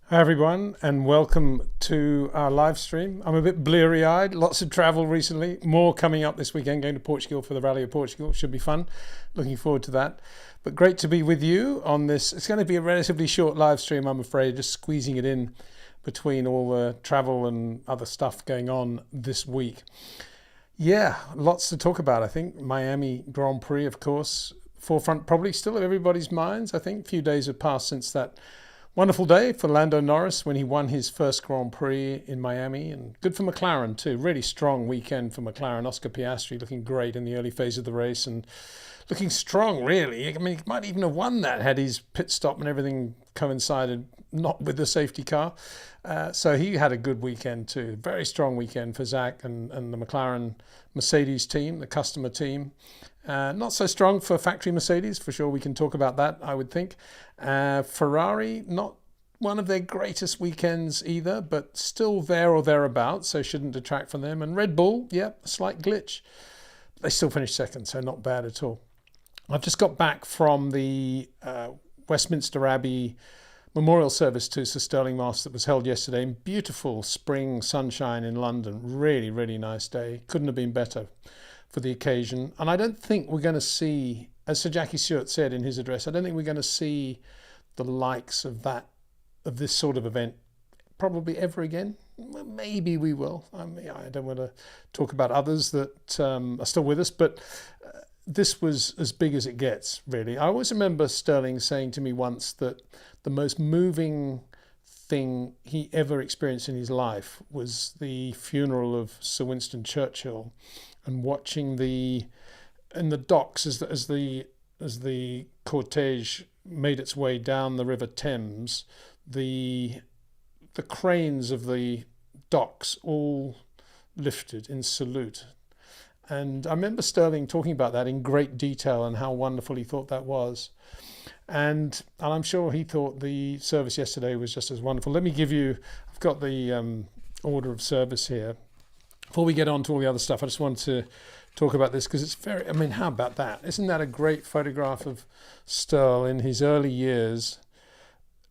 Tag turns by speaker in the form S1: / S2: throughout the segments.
S1: Hi everyone, and welcome to our live stream. I'm a bit bleary-eyed, lots of travel recently, more coming up this weekend, going to Portugal for the Rally of Portugal. Should be fun, looking forward to that. But great to be with you on this. It's going to be a relatively short live stream, I'm afraid, just squeezing it in between all the travel and other stuff going on this week. Yeah, lots to talk about, I think. Miami Grand Prix, of course, forefront probably still of everybody's minds. I think a few days have passed since that wonderful day for Lando Norris when he won his first Grand Prix in Miami, and good for McLaren too. Really strong weekend for McLaren. Oscar Piastri looking great in the early phase of the race and looking strong, really. I mean, he might even have won that had his pit stop and everything coincided not with the safety car. So he had a good weekend too. Very strong weekend for Zach and the McLaren Mercedes team, the customer team. Not so strong for factory Mercedes, for sure. We can talk about that, I would think. Ferrari, not one of their greatest weekends either, but still there or thereabouts, so shouldn't detract from them. And Red Bull, yeah, a slight glitch. They still finished second, so not bad at all. I've just got back from the Westminster Abbey memorial service to Sir Stirling Moss that was held yesterday in beautiful spring sunshine in London. Really, really nice day. Couldn't have been better for the occasion. And I don't think we're going to see, as Sir Jackie Stewart said in his address, I don't think we're going to see the likes of this sort of event probably ever again. Maybe we will. I mean, I don't want to talk about others that are still with us, but this was as big as it gets, really. I always remember Stirling saying to me once that the most moving thing he ever experienced in his life was the funeral of Sir Winston Churchill, and watching in the docks as the cortege made its way down the River Thames, the cranes of the docks all lifted in salute. And I remember Stirling talking about that in great detail and how wonderful he thought that was. And I'm sure he thought the service yesterday was just as wonderful. Let me give you, I've got the order of service here. Before we get on to all the other stuff, I just want to talk about this because it's very, I mean, how about that? Isn't that a great photograph of Stirl in his early years,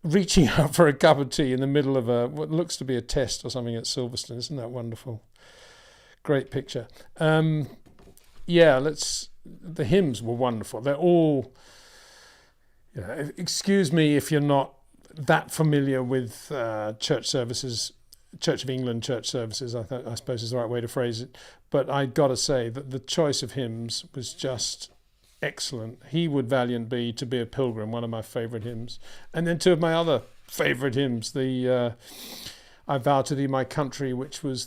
S1: reaching out for a cup of tea in the middle of what looks to be a test or something at Silverstone? Isn't that wonderful? Great picture. Yeah, the hymns were wonderful. They're all, excuse me if you're not that familiar with church services, Church of England church services, I suppose is the right way to phrase it. But I got to say that the choice of hymns was just excellent. He Would Valiant Be, To Be a Pilgrim, one of my favourite hymns. And then two of my other favourite hymns, the I Vow to Thee My Country, which was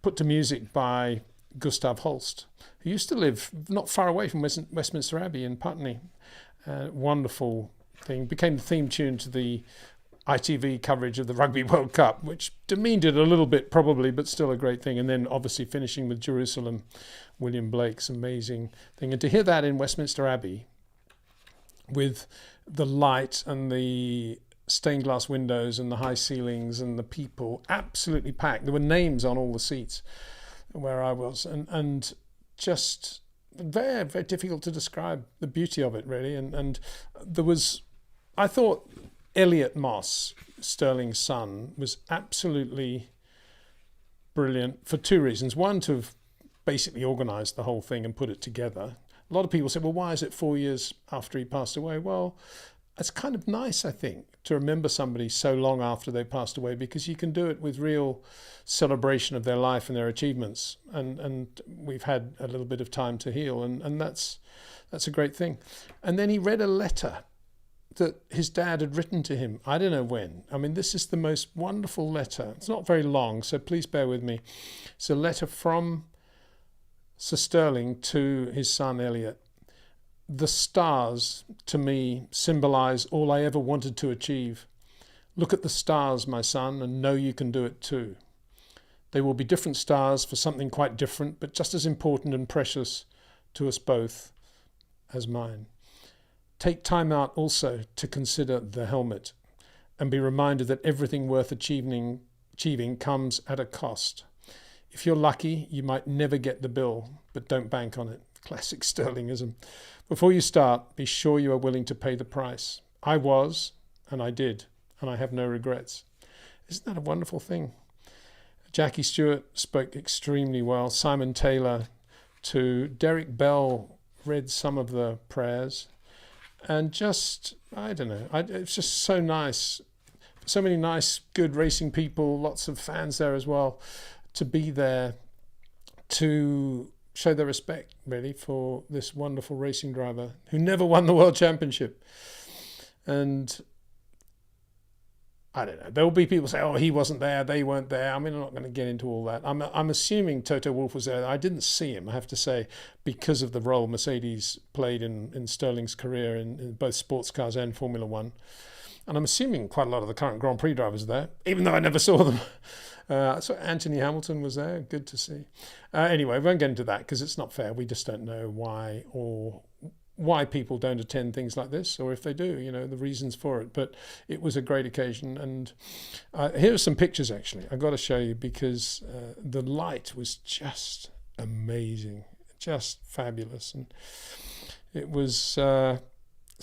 S1: put to music by Gustav Holst, who used to live not far away from Westminster Abbey in Putney. Wonderful thing. Became the theme tune to the ITV coverage of the Rugby World Cup, which demeaned it a little bit probably, but still a great thing. And then obviously finishing with Jerusalem, William Blake's amazing thing. And to hear that in Westminster Abbey with the light and the stained glass windows and the high ceilings and the people absolutely packed. There were names on all the seats where I was, and just very, very difficult to describe the beauty of it, really. And there was, I thought, Elliot Moss, Stirling's son, was absolutely brilliant for two reasons. One, to have basically organised the whole thing and put it together. A lot of people say, well, why is it 4 years after he passed away? Well, it's kind of nice, I think, to remember somebody so long after they passed away, because you can do it with real celebration of their life and their achievements. And we've had a little bit of time to heal, and that's a great thing. And then he read a letter that his dad had written to him. I don't know when. I mean, this is the most wonderful letter. It's not very long, so please bear with me. It's a letter from Sir Stirling to his son Elliot. The stars, to me, symbolise all I ever wanted to achieve. Look at the stars, my son, and know you can do it too. They will be different stars for something quite different, but just as important and precious to us both as mine. Take time out also to consider the helmet and be reminded that everything worth achieving comes at a cost. If you're lucky, you might never get the bill, but don't bank on it. Classic Stirlingism. Before you start, be sure you are willing to pay the price. I was, and I did, and I have no regrets. Isn't that a wonderful thing? Jackie Stewart spoke extremely well. Simon Taylor too. Derek Bell read some of the prayers. And just, I don't know, it's just so nice. So many nice, good racing people, lots of fans there as well, to be there to show their respect, really, for this wonderful racing driver who never won the World Championship. And I don't know, there will be people say, oh, he wasn't there, they weren't there. I mean, I'm not going to get into all that. I'm assuming Toto Wolff was there. I didn't see him, I have to say, because of the role Mercedes played in Stirling's career in both sports cars and Formula One. And I'm assuming quite a lot of the current Grand Prix drivers were there, even though I never saw them. So Anthony Hamilton was there, good to see. Anyway, we won't get into that because it's not fair. We just don't know why people don't attend things like this, or if they do, you know, the reasons for it. But it was a great occasion. And here are some pictures, actually. I've got to show you because the light was just amazing, just fabulous. And it was, so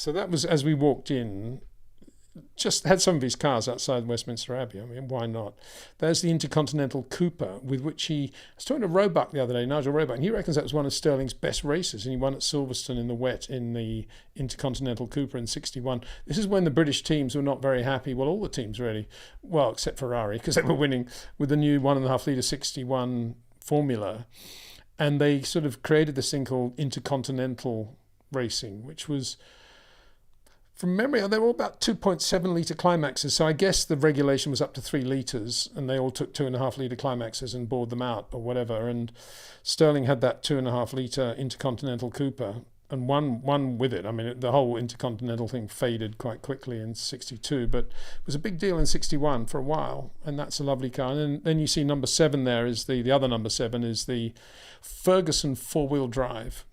S1: that was, as we walked in, just had some of his cars outside Westminster Abbey. I mean, why not? There's the Intercontinental Cooper, with which I was talking to Roebuck the other day, Nigel Roebuck, and he reckons that was one of Stirling's best races, and he won at Silverstone in the wet in the Intercontinental Cooper in 61. This is when the British teams were not very happy, well, all the teams really, well, except Ferrari, because they were winning with the new 1.5 litre 61 formula, and they sort of created this thing called Intercontinental Racing, which was, from memory, they were all about 2.7 litre climaxes. So I guess the regulation was up to 3 litres, and they all took 2.5 litre climaxes and bored them out or whatever. And Stirling had that 2.5 litre Intercontinental Cooper and won with it. I mean, the whole Intercontinental thing faded quite quickly in 62, but it was a big deal in 61 for a while. And that's a lovely car. And then you see number 7 there is the other number 7 is the Ferguson 4-wheel drive,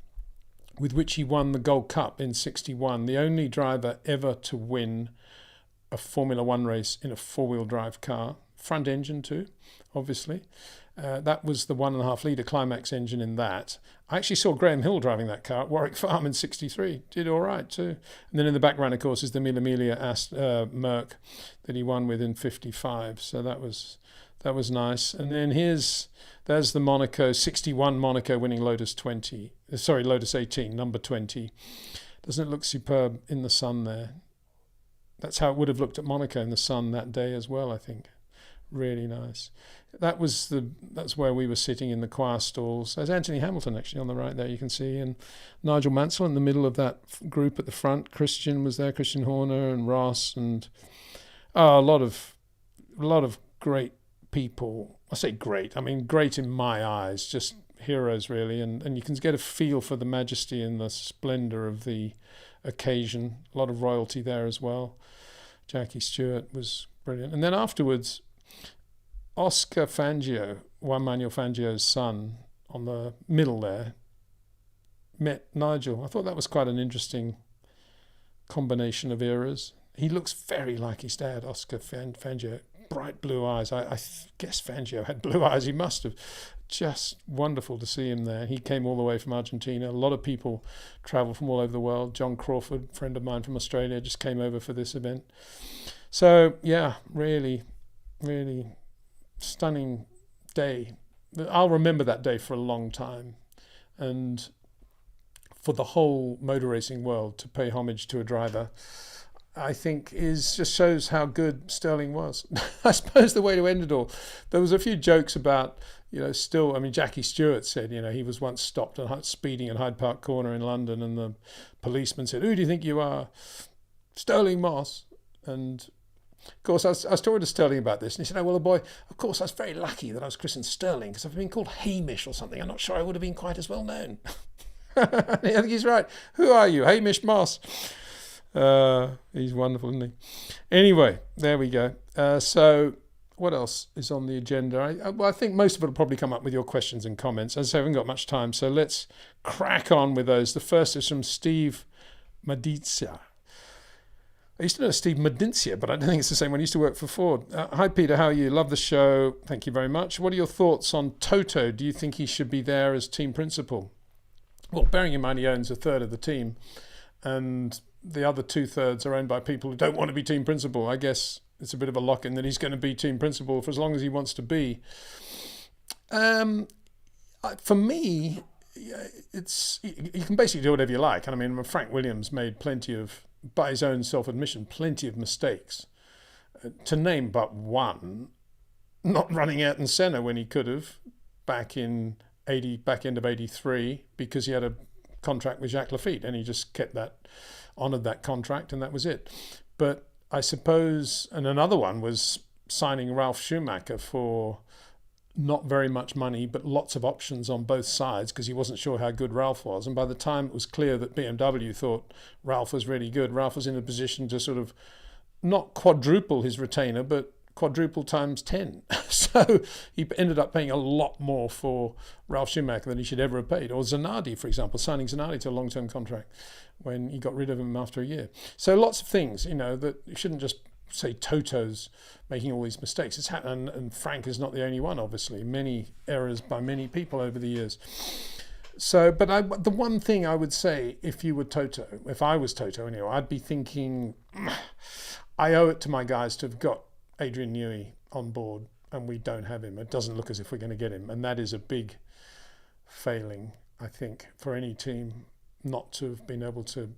S1: with which he won the Gold Cup in 61, the only driver ever to win a Formula One race in a 4-wheel drive car. Front engine too, obviously. That was the 1.5 litre climax engine in that. I actually saw Graham Hill driving that car at Warwick Farm in 63. Did all right too. And then in the background, of course, is the Mille Miglia Merc that he won with in 55. So that was nice. And then there's the Monaco, 61 Monaco winning Lotus 18, number 20. Doesn't it look superb in the sun there? That's how it would have looked at Monaco in the sun that day as well, I think. Really nice. That's where we were sitting in the choir stalls. There's Anthony Hamilton actually on the right there, you can see, and Nigel Mansell in the middle of that group at the front. Christian was there, Christian Horner and Ross, and a lot of great people. I say great, I mean great in my eyes, just heroes really, and you can get a feel for the majesty and the splendour of the occasion. A lot of royalty there as well. Jackie Stewart was brilliant. And then afterwards, Oscar Fangio, Juan Manuel Fangio's son, on the middle there, met Nigel. I thought that was quite an interesting combination of eras. He looks very like his dad, Oscar Fangio. Bright blue eyes. I guess Fangio had blue eyes. He must have. Just wonderful to see him there. He came all the way from Argentina. A lot of people travel from all over the world. John Crawford, friend of mine from Australia, just came over for this event. So, yeah, really, really stunning day. I'll remember that day for a long time. And for the whole motor racing world to pay homage to a driver, I think just shows how good Stirling was. I suppose the way to end it all, there was a few jokes about, Jackie Stewart said, he was once stopped speeding at Hyde Park Corner in London, and the policeman said, "Who do you think you are?" "Stirling Moss." And of course, I was talking to Stirling about this, and he said, "Oh, well, boy, of course, I was very lucky that I was christened Stirling, because if I'd been called Hamish or something, I'm not sure I would have been quite as well known." I think he's right. "Who are you? Hamish Moss." He's wonderful, isn't he? Anyway, there we go. So what else is on the agenda? I think most of it will probably come up with your questions and comments. As I say, I haven't got much time, so let's crack on with those. The first is from Steve Medincia. I used to know Steve Medincia, but I don't think it's the same one. He used to work for Ford. "Hi, Peter. How are you? Love the show. Thank you very much. What are your thoughts on Toto? Do you think he should be there as team principal?" Well, bearing in mind he owns a third of the team, and the other 2/3 are owned by people who don't want to be team principal. I guess it's a bit of a lock-in that he's going to be team principal for as long as he wants to be. For me, it's you can basically do whatever you like. And I mean, Frank Williams made plenty of, by his own self-admission, plenty of mistakes. To name but one, not running out in Senna when he could have back end of 83, because he had a contract with Jacques Lafitte and he just honoured that contract, and that was it. But I suppose, and another one was signing Ralf Schumacher for not very much money, but lots of options on both sides, because he wasn't sure how good Ralf was. And by the time it was clear that BMW thought Ralf was really good, Ralf was in a position to sort of not quadruple his retainer, but quadruple times 10. So he ended up paying a lot more for Ralf Schumacher than he should ever have paid. Or Zanardi, for example, signing Zanardi to a long-term contract when he got rid of him after a year. So lots of things, that you shouldn't just say Toto's making all these mistakes. It's happened, and Frank is not the only one, obviously. Many errors by many people over the years. So, but the one thing I would say, if I was Toto anyway, I'd be thinking, I owe it to my guys to have got Adrian Newey on board, and we don't have him. It doesn't look as if we're going to get him, and that is a big failing, I think, for any team not to have been able to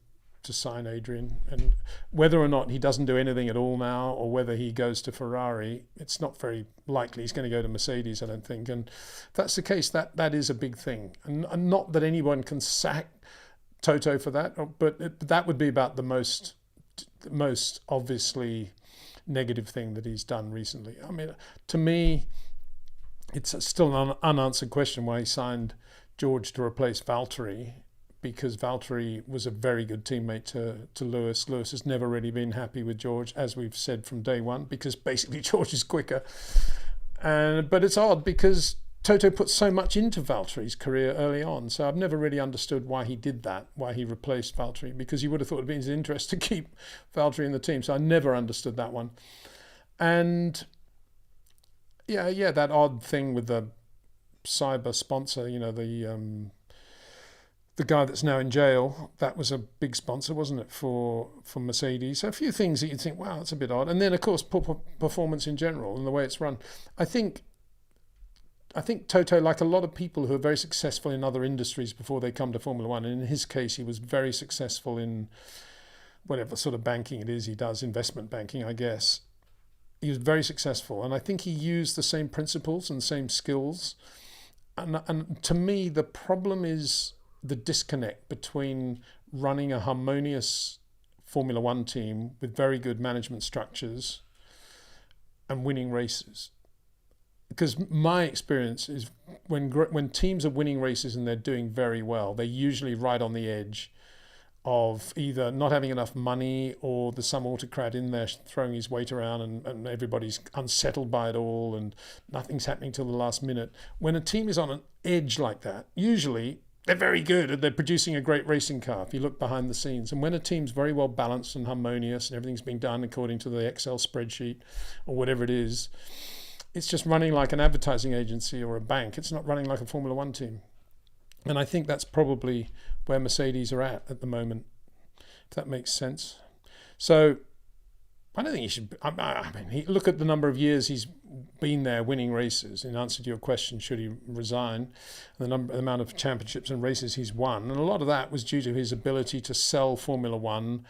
S1: sign Adrian. And whether or not he doesn't do anything at all now, or whether he goes to Ferrari, it's not very likely he's going to go to Mercedes, I don't think. And if that's the case, that is a big thing. And not that anyone can sack Toto for that, but that would be about the most obviously negative thing that he's done recently. I mean, to me, it's still an unanswered question why he signed George to replace Valtteri, because Valtteri was a very good teammate to Lewis. Lewis has never really been happy with George, as we've said from day one, because basically George is quicker. But it's odd because Toto put so much into Valtteri's career early on, so I've never really understood why he did that, why he replaced Valtteri, because you would have thought it would be in his interest to keep Valtteri in the team. So I never understood that one. And yeah, that odd thing with the cyber sponsor, the guy that's now in jail, that was a big sponsor, wasn't it, for Mercedes? So a few things that you'd think, wow, that's a bit odd. And then, of course, poor performance in general and the way it's run. I think Toto, like a lot of people who are very successful in other industries before they come to Formula One, and in his case, he was very successful in whatever sort of banking it is he does, investment banking, I guess. He was very successful. And I think he used the same principles and same skills. And to me, the problem is the disconnect between running a harmonious Formula One team with very good management structures and winning races. Because my experience is when teams are winning races and they're doing very well, they're usually right on the edge of either not having enough money, or there's some autocrat in there throwing his weight around and everybody's unsettled by it all and nothing's happening till the last minute. When a team is on an edge like that, usually they're very good and they're producing a great racing car if you look behind the scenes. And when a team's very well balanced and harmonious and everything's being done according to the Excel spreadsheet or whatever it is, it's just running like an advertising agency or a bank. It's not running like a Formula One team. And I think that's probably where Mercedes are at the moment, if that makes sense. So I don't think he should. Look at the number of years he's been there winning races. In answer to your question, should he resign? The amount of championships and races he's won, and a lot of that was due to his ability to sell Formula One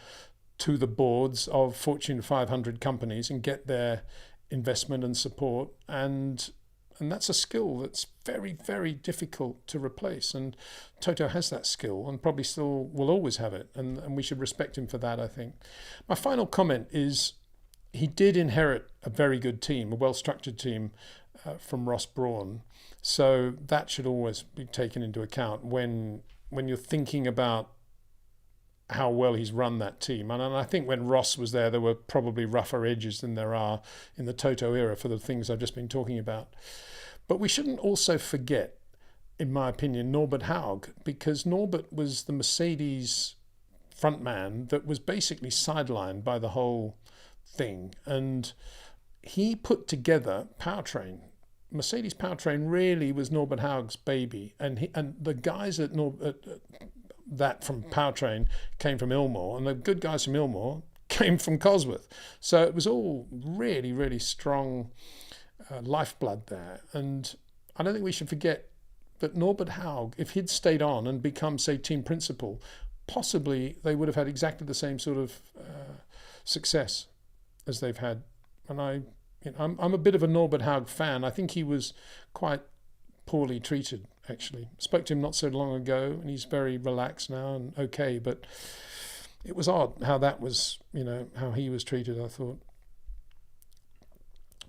S1: to the boards of Fortune 500 companies and get their investment and support. And that's a skill that's very, very difficult to replace. And Toto has that skill and probably still will always have it. And we should respect him for that, I think. My final comment is he did inherit a very good team, a well-structured team from Ross Brawn. So that should always be taken into account when you're thinking about how well he's run that team. And I think when Ross was there were probably rougher edges than there are in the Toto era for the things I've just been talking about. But we shouldn't also forget, in my opinion, Norbert Haug, because Norbert was the Mercedes frontman that was basically sidelined by the whole thing. And he put together powertrain. Mercedes powertrain really was Norbert Haug's baby. And the guys that from powertrain came from Ilmor, and the good guys from Ilmor came from Cosworth. So it was all really, really strong lifeblood there. And I don't think we should forget that Norbert Haug, if he'd stayed on and become, say, team principal, possibly they would have had exactly the same sort of success as they've had. And I'm a bit of a Norbert Haug fan. I think he was quite poorly treated, actually. Spoke to him not so long ago, and he's very relaxed now and okay, but it was odd how that was, how he was treated, I thought.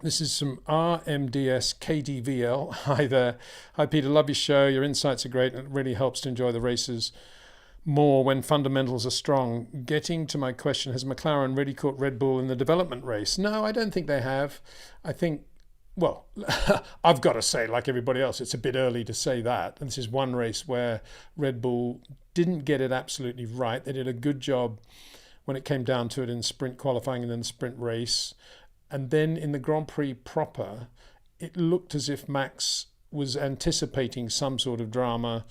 S1: This is some RMDS KDVL. Hi there. Hi Peter, love your show. Your insights are great and it really helps to enjoy the races more when fundamentals are strong. Getting to my question, has McLaren really caught Red Bull in the development race? No, I don't think they have. I think, well, I've got to say, like everybody else, it's a bit early to say that. And this is one race where Red Bull didn't get it absolutely right. They did a good job when it came down to it in sprint qualifying and then sprint race. And then in the Grand Prix proper, it looked as if Max was anticipating some sort of drama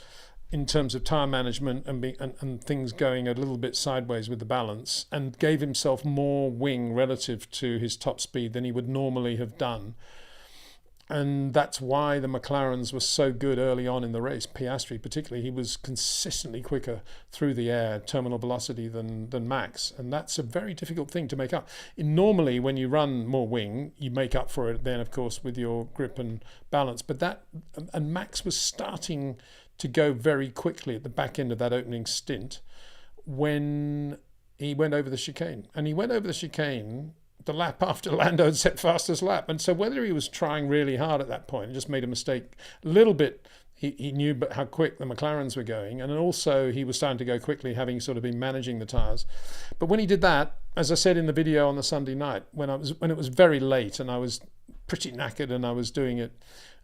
S1: in terms of tyre management and things going a little bit sideways with the balance, and gave himself more wing relative to his top speed than he would normally have done. And that's why the McLarens were so good early on in the race. Piastri particularly, he was consistently quicker through the air, terminal velocity than Max. And that's a very difficult thing to make up. Normally, when you run more wing, you make up for it then, of course, with your grip and balance. And Max was starting to go very quickly at the back end of that opening stint when he went over the chicane. And he went over the chicane the lap after Lando had set fastest lap. And so whether he was trying really hard at that point and just made a mistake a little bit, he knew how quick the McLarens were going, and also he was starting to go quickly, having sort of been managing the tyres. But when he did that, as I said in the video on the Sunday night, when it was very late and I was pretty knackered and I was doing it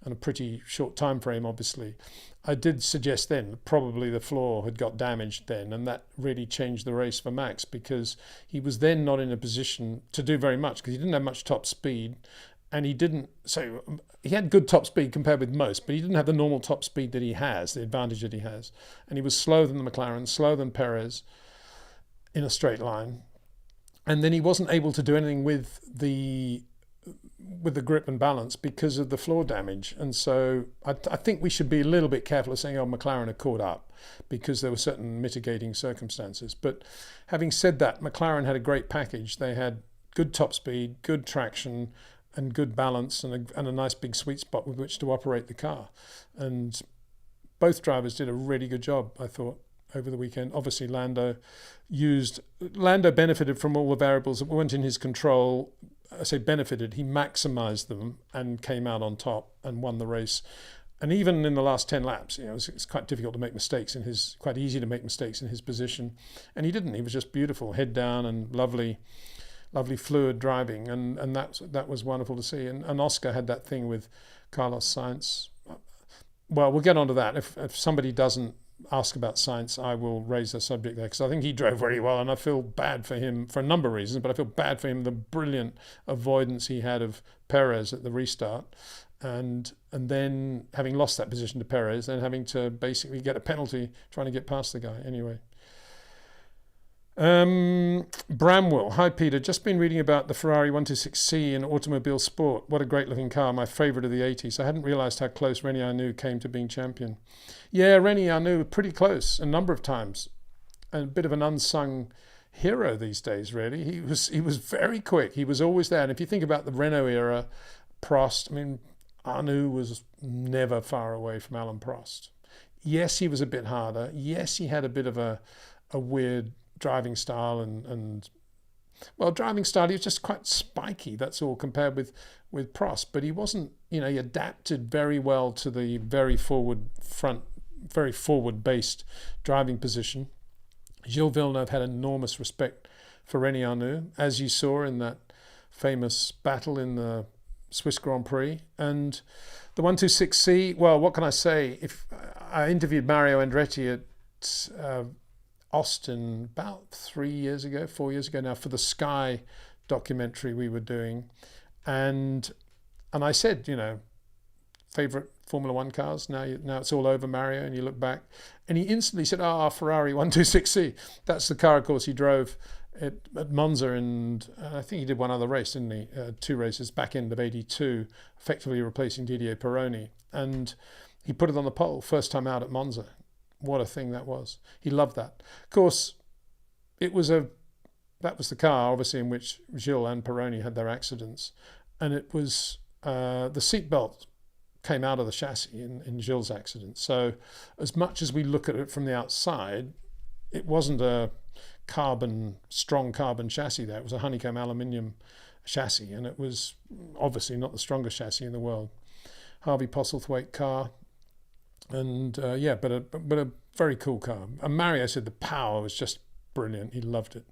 S1: on a pretty short time frame, obviously, I did suggest then that probably the floor had got damaged then, and that really changed the race for Max, because he was then not in a position to do very much because he didn't have much top speed, and he had good top speed compared with most, but he didn't have the normal top speed that he has, the advantage that he has, and he was slower than the McLaren, slower than Perez in a straight line, and then he wasn't able to do anything with the grip and balance because of the floor damage. And so I think we should be a little bit careful of saying, oh, McLaren are caught up, because there were certain mitigating circumstances. But having said that, McLaren had a great package. They had good top speed, good traction and good balance, and a nice big sweet spot with which to operate the car. And both drivers did a really good job, I thought, over the weekend. Obviously Lando benefited from all the variables that weren't in his control. I say benefited, he maximised them and came out on top and won the race. And even in the last 10 laps, it's quite difficult to make mistakes quite easy to make mistakes in his position. And he didn't. He was just beautiful, head down, and lovely fluid driving. And that was wonderful to see. And Oscar had that thing with Carlos Sainz. Well, we'll get onto that. If somebody doesn't ask about Sainz, I will raise the subject there, because I think he drove very well, and I feel bad for him for a number of reasons, but I feel bad for him, the brilliant avoidance he had of Perez at the restart, and then having lost that position to Perez, then having to basically get a penalty trying to get past the guy. Anyway, Bramwell, hi Peter, just been reading about the Ferrari 126C in automobile sport. What a great looking car, my favourite of the 80s. I hadn't realised how close Rene Arnoux came to being champion. Yeah, Rene Arnoux, pretty close a number of times, and a bit of an unsung hero these days, really. He was very quick. He was always there. And if you think about the Renault era, Prost, Arnoux was never far away from Alain Prost. Yes, he was a bit harder. Yes, he had a bit of a weird driving style and driving style, he was just quite spiky, that's all, compared with Prost. But he wasn't, he adapted very well to the very forward based driving position. Gilles Villeneuve had enormous respect for Rene Arnoux, as you saw in that famous battle in the Swiss Grand Prix. And the 126C, well, what can I say? If I interviewed Mario Andretti at Austin about 4 years ago now, for the Sky documentary we were doing, and I said, favorite Formula One cars, now it's all over, Mario, and you look back, and he instantly said, Ferrari 126C. That's the car, of course, he drove at Monza, and I think he did one other race, didn't he? 2 races back end of '82, effectively replacing Didier Pironi, and he put it on the pole first time out at Monza. What a thing that was! He loved that. Of course, that was the car, obviously, in which Gilles and Pironi had their accidents, and it was the seatbelt came out of the chassis in Gilles' accident. So, as much as we look at it from the outside, it wasn't a strong carbon chassis there. It was a honeycomb aluminium chassis, and it was obviously not the strongest chassis in the world. Harvey Postlethwaite car, and but a very cool car. And Mario said the power was just brilliant. He loved it.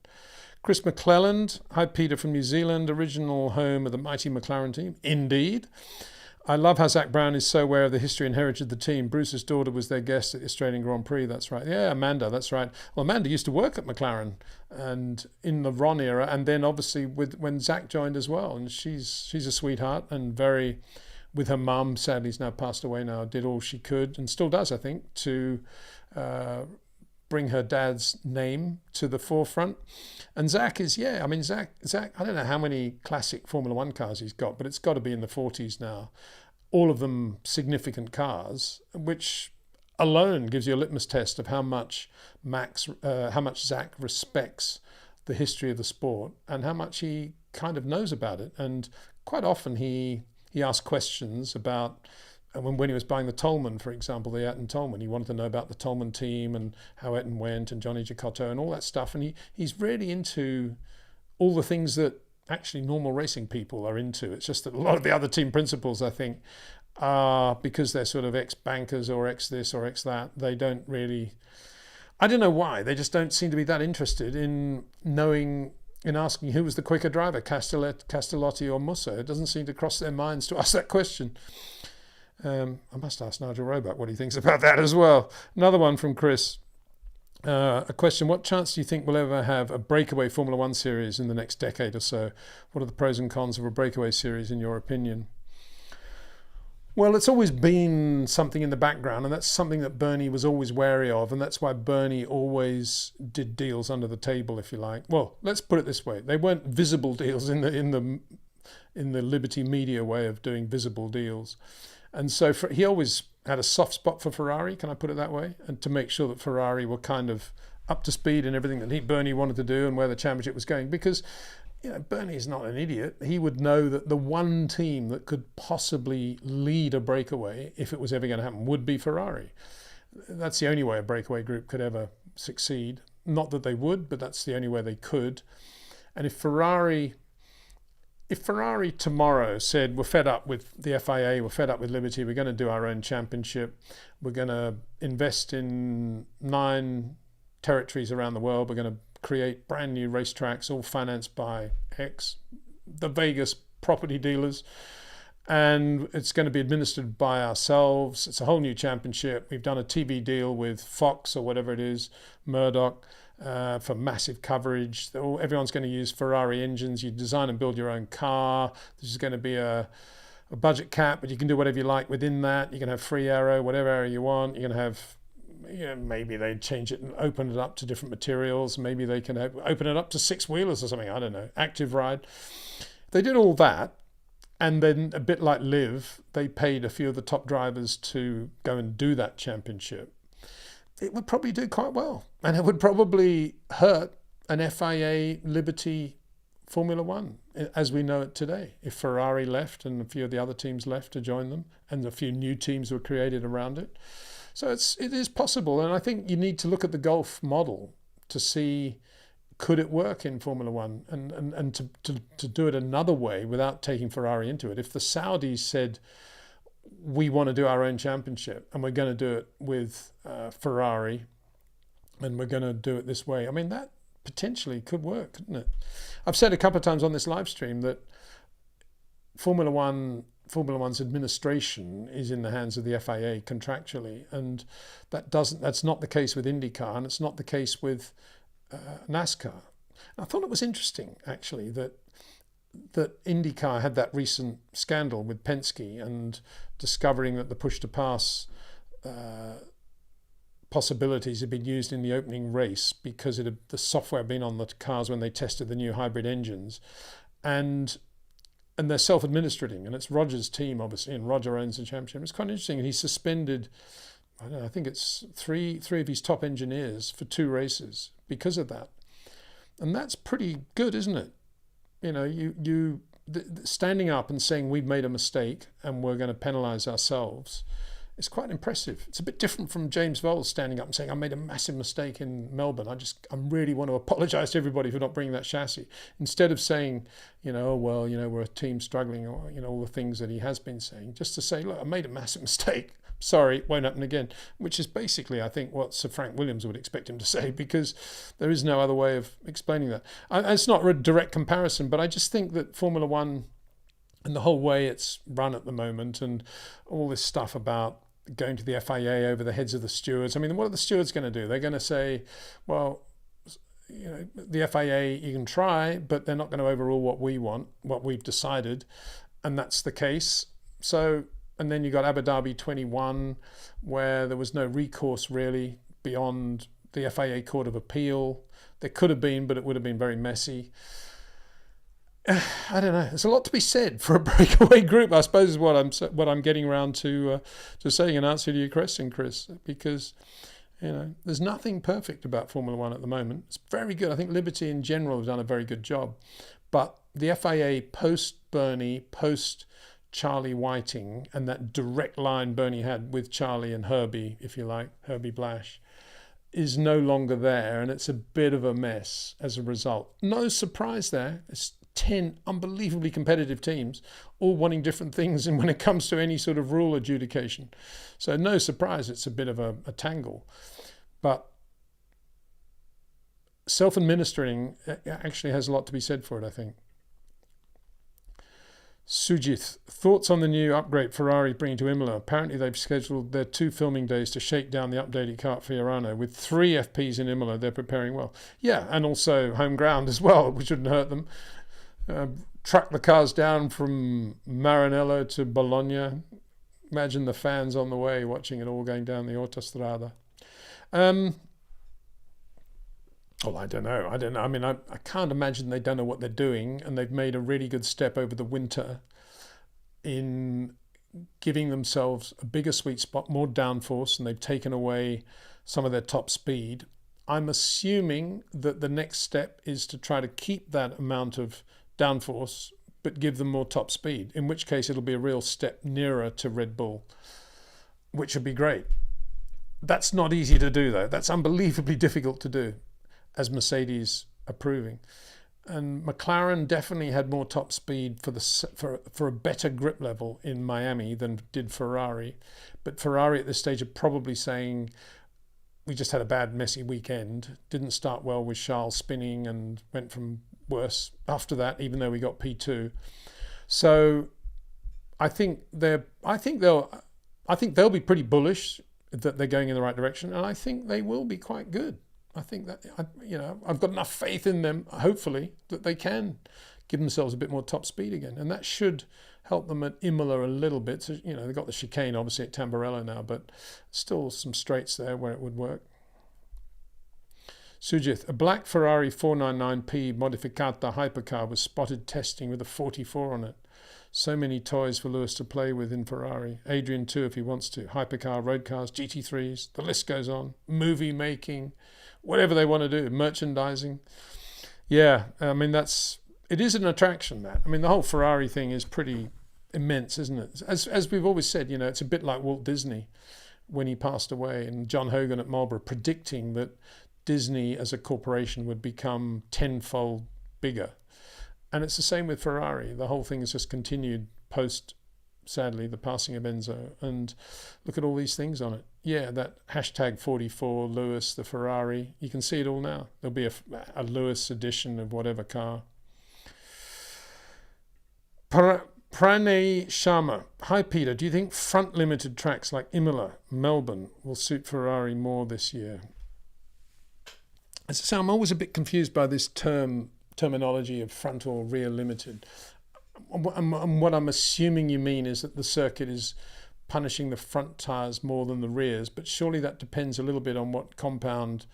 S1: Chris McClelland, hi Peter from New Zealand, original home of the mighty McLaren team. Indeed. I love how Zach Brown is so aware of the history and heritage of the team. Bruce's daughter was their guest at the Australian Grand Prix. That's right. Yeah, Amanda, that's right. Well, Amanda used to work at McLaren and in the Ron era, and then obviously when Zach joined as well. And she's a sweetheart and very, with her mum, sadly he's now passed away now, did all she could and still does, I think, to bring her dad's name to the forefront. And Zach is, Zach, I don't know how many classic Formula One cars he's got, but it's got to be in the 40s now. All of them significant cars, which alone gives you a litmus test of how much Zach respects the history of the sport and how much he kind of knows about it. And quite often he asks questions about, when he was buying the Tolman, for example, the Ayrton Tolman, he wanted to know about the Tolman team and how Ayrton went and Johnny Giacotto and all that stuff. And he's really into all the things that actually normal racing people are into. It's just that a lot of the other team principals, I think, are, because they're sort of ex-bankers or ex-this or ex-that, they don't really, I don't know why, they just don't seem to be that interested in knowing, in asking who was the quicker driver, Castellotti or Musso. It doesn't seem to cross their minds to ask that question. I must ask Nigel Roebuck what he thinks about that as well. Another one from Chris. A question: what chance do you think we'll ever have a breakaway Formula One series in the next decade or so? What are the pros and cons of a breakaway series in your opinion? Well, it's always been something in the background, and that's something that Bernie was always wary of, and that's why Bernie always did deals under the table, if you like. Well, let's put it this way: they weren't visible deals in the Liberty Media way of doing visible deals. And so he always had a soft spot for Ferrari, can I put it that way? And to make sure that Ferrari were kind of up to speed in everything that Bernie wanted to do and where the championship was going. Because, Bernie is not an idiot. He would know that the one team that could possibly lead a breakaway, if it was ever going to happen, would be Ferrari. That's the only way a breakaway group could ever succeed. Not that they would, but that's the only way they could. And if Ferrari tomorrow said, we're fed up with the FIA, we're fed up with Liberty, we're going to do our own championship, we're going to invest in 9 territories around the world, we're going to create brand new racetracks, all financed by X, the Vegas property dealers, and it's going to be administered by ourselves. It's a whole new championship. We've done a TV deal with Fox or whatever it is, Murdoch, for massive coverage. Everyone's going to use Ferrari engines. You design and build your own car. This is going to be a budget cap, but you can do whatever you like within that. You can have free aero, whatever aero you want. You can have, maybe they change it and open it up to different materials. Maybe they can open it up to 6-wheelers or something. I don't know. Active ride. They did all that. And then, a bit like Liv, they paid a few of the top drivers to go and do that championship. It would probably do quite well. And it would probably hurt an FIA Liberty Formula One as we know it today. If Ferrari left and a few of the other teams left to join them and a few new teams were created around it. So it is possible. And I think you need to look at the Gulf model to see, could it work in Formula One, and to do it another way without taking Ferrari into it. If the Saudis said, we want to do our own championship and we're going to do it with Ferrari and we're going to do it this way, I mean, that potentially could work, couldn't it? I've said a couple of times on this live stream that Formula One's administration is in the hands of the FIA contractually, and that's not the case with IndyCar, and it's not the case with NASCAR. I thought it was interesting, actually, that IndyCar had that recent scandal with Penske and discovering that the push-to-pass possibilities had been used in the opening race because the software had been on the cars when they tested the new hybrid engines, and they're self-administrating, and it's Roger's team obviously, and Roger owns the championship. It's quite interesting, and he suspended, I don't know, I think it's three of his top engineers for 2 races because of that, and that's pretty good, isn't it? You know, standing up and saying we've made a mistake and we're going to penalise ourselves. It's quite impressive. It's a bit different from James Vowles standing up and saying, I made a massive mistake in Melbourne. I really want to apologise to everybody for not bringing that chassis. Instead of saying, you know, well, you know, we're a team struggling, or, you know, all the things that he has been saying, just to say, look, I made a massive mistake. Sorry, it won't happen again. Which is basically, I think, what Sir Frank Williams would expect him to say, because there is no other way of explaining that. It's not a direct comparison, but I just think that Formula One and the whole way it's run at the moment, and all this stuff about going to the FIA over the heads of the stewards. I mean, what are the stewards going to do? They're going to say, well, you know, the FIA, you can try, but they're not going to overrule what we want, what we've decided. And that's the case. So, and then you got Abu Dhabi 21, where there was no recourse really beyond the FIA Court of Appeal. There could have been, but it would have been very messy. I don't know. There's a lot to be said for a breakaway group, I suppose, is what I'm getting around to saying in answer to your question, Chris. Because, you know, there's nothing perfect about Formula One at the moment. It's very good. I think Liberty in general have done a very good job. But the FIA post-Bernie, post-Charlie Whiting, and that direct line Bernie had with Charlie and Herbie, if you like, Herbie Blash, is no longer there. And it's a bit of a mess as a result. No surprise there. It's 10 unbelievably competitive teams, all wanting different things, and when it comes to any sort of rule adjudication. So no surprise it's a bit of a tangle. But self-administering actually has a lot to be said for it, I think. Sujith, thoughts on the new upgrade Ferrari bringing to Imola? Apparently they've scheduled their 2 filming days to shake down the updated car at Fiorano. With 3 FPs in Imola, they're preparing well. Yeah, and also home ground as well, which wouldn't hurt them. Truck the cars down from Maranello to Bologna. Imagine the fans on the way watching it all going down the Autostrada. Well, I don't know. I mean, I can't imagine they don't know what they're doing, and they've made a really good step over the winter in giving themselves a bigger sweet spot, more downforce, and they've taken away some of their top speed. I'm assuming that the next step is to try to keep that amount of downforce, but give them more top speed, in which case it'll be a real step nearer to Red Bull, which would be great. That's not easy to do, though. That's unbelievably difficult to do, as Mercedes are proving. And McLaren definitely had more top speed for a better grip level in Miami than did Ferrari. But Ferrari at this stage are probably saying, we just had a bad, messy weekend. Didn't start well with Charles spinning and went from worse after that, even though we got P2. So I think they'll be pretty bullish that they're going in the right direction, and I think they will be quite good. I think that, you know, I've got enough faith in them, hopefully, that they can give themselves a bit more top speed again, and that should help them at Imola a little bit. So, you know, they've got the chicane obviously at Tamburello now, but still some straights there where it would work. Sujith, a black Ferrari 499P Modificata hypercar was spotted testing with a 44 on it. So many toys for Lewis to play with in Ferrari. Adrian too, if he wants to. Hypercar, road cars, GT3s, the list goes on. Movie making, whatever they want to do, merchandising. Yeah, I mean, it is an attraction, that. I mean, the whole Ferrari thing is pretty immense, isn't it? As we've always said, you know, it's a bit like Walt Disney when he passed away, and John Hogan at Marlborough predicting that Disney as a corporation would become tenfold bigger. And it's the same with Ferrari. The whole thing has just continued post, sadly, the passing of Enzo. And look at all these things on it. Yeah, that hashtag 44, Lewis, the Ferrari. You can see it all now. There'll be a Lewis edition of whatever car. Pranay Sharma. Hi, Peter. Do you think front-limited tracks like Imola, Melbourne will suit Ferrari more this year? As I say, I'm always a bit confused by this terminology of front or rear limited. And what I'm assuming you mean is that the circuit is punishing the front tyres more than the rears, but surely that depends a little bit on what compound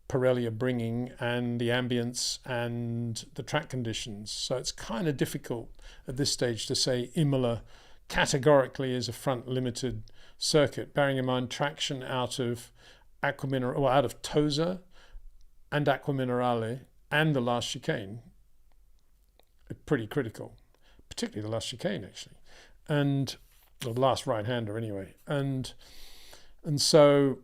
S1: Pirelli are bringing and the ambience and the track conditions. So it's kind of difficult at this stage to say Imola categorically is a front limited circuit, bearing in mind traction out of out of Tosa and Acqua Minerale and the last chicane, pretty critical, particularly the last chicane actually, and the last right-hander anyway, and so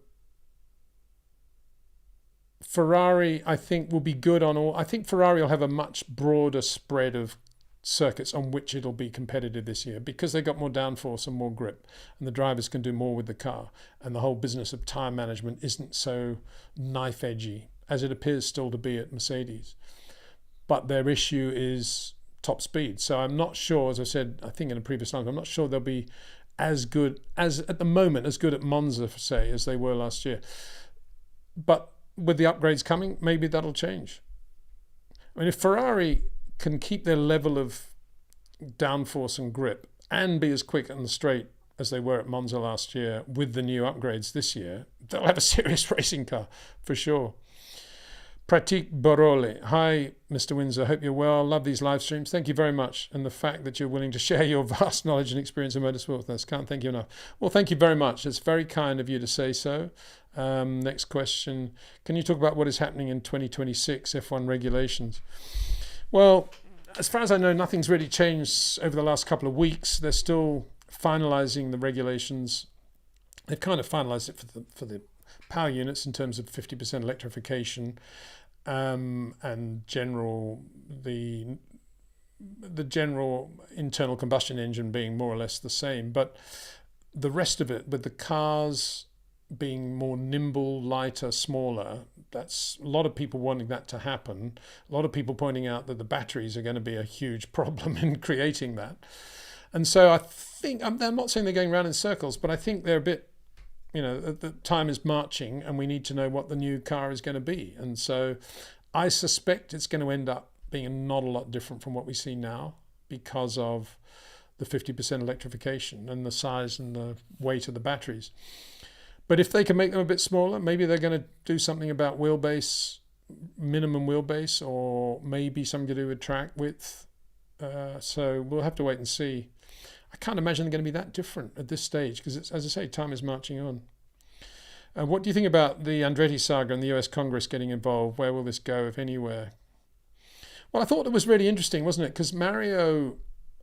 S1: Ferrari I think will be good on all. I think Ferrari will have a much broader spread of circuits on which it'll be competitive this year because they got more downforce and more grip, and the drivers can do more with the car, and the whole business of tyre management isn't so knife edgy as it appears still to be at Mercedes. But their issue is top speed. So I'm not sure, as I said, I think in a previous line, I'm not sure they'll be as good as at the moment, as good at Monza, say, as they were last year. But with the upgrades coming, maybe that'll change. I mean, if Ferrari can keep their level of downforce and grip and be as quick on the straight as they were at Monza last year with the new upgrades this year, they'll have a serious racing car for sure. Pratik Borole. Hi, Mr. Windsor. Hope you're well. Love these live streams. Thank you very much. And the fact that you're willing to share your vast knowledge and experience in motorsport with us. Can't thank you enough. Well, thank you very much. It's very kind of you to say so. Next question. Can you talk about what is happening in 2026 F1 regulations? Well, as far as I know, nothing's really changed over the last couple of weeks. They're still finalising the regulations. They've kind of finalised it for the power units in terms of 50% electrification, and the general internal combustion engine being more or less the same. But the rest of it, with the cars being more nimble, lighter, smaller, that's a lot of people wanting that to happen. A lot of people pointing out that the batteries are going to be a huge problem in creating that. And so I think, I'm not saying they're going around in circles, but I think they're a bit, the time is marching and we need to know what the new car is going to be. And so I suspect it's going to end up being not a lot different from what we see now because of the 50% electrification and the size and the weight of the batteries. But if they can make them a bit smaller, maybe they're going to do something about wheelbase, minimum wheelbase, or maybe something to do with track width. So we'll have to wait and see. I can't imagine they're going to be that different at this stage because, as I say, time is marching on. What do you think about the Andretti saga and the US Congress getting involved? Where will this go, if anywhere? Well, I thought it was really interesting, wasn't it? Because Mario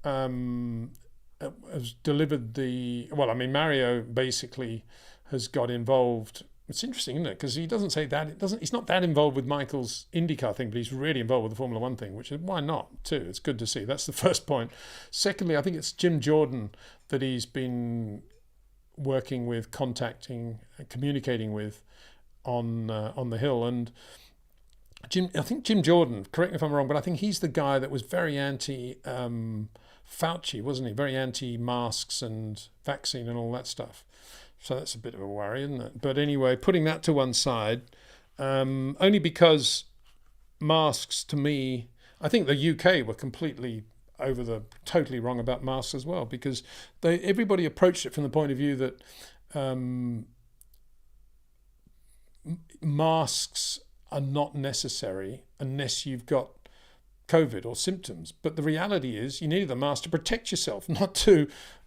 S1: has delivered Mario basically has got involved. It's interesting, isn't it? Because he doesn't say that. He's not that involved with Michael's IndyCar thing, but he's really involved with the Formula One thing, which is why not too. It's good to see. That's the first point. Secondly, I think it's Jim Jordan that he's been working with, contacting, communicating with on the hill. And I think Jim Jordan, correct me if I'm wrong, but I think he's the guy that was very anti Fauci, wasn't he? Very anti masks and vaccine and all that stuff. So that's a bit of a worry, isn't it? But anyway, putting that to one side, only because masks, to me, I think the UK were completely totally wrong about masks as well, because everybody approached it from the point of view that masks are not necessary unless you've got COVID or symptoms. But the reality is you needed the mask to protect yourself,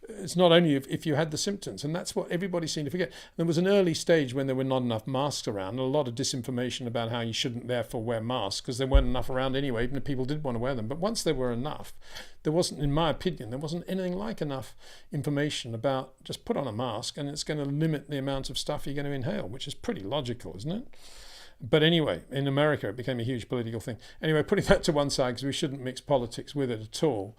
S1: it's not only if you had the symptoms. And that's what everybody seemed to forget. There was an early stage when there were not enough masks around, and a lot of disinformation about how you shouldn't therefore wear masks because there weren't enough around anyway, even if people did want to wear them. But once there were enough, there wasn't, in my opinion, there wasn't anything like enough information about just put on a mask and it's going to limit the amount of stuff you're going to inhale, which is pretty logical, isn't it? But anyway, in America, it became a huge political thing. Anyway, putting that to one side, because we shouldn't mix politics with it at all.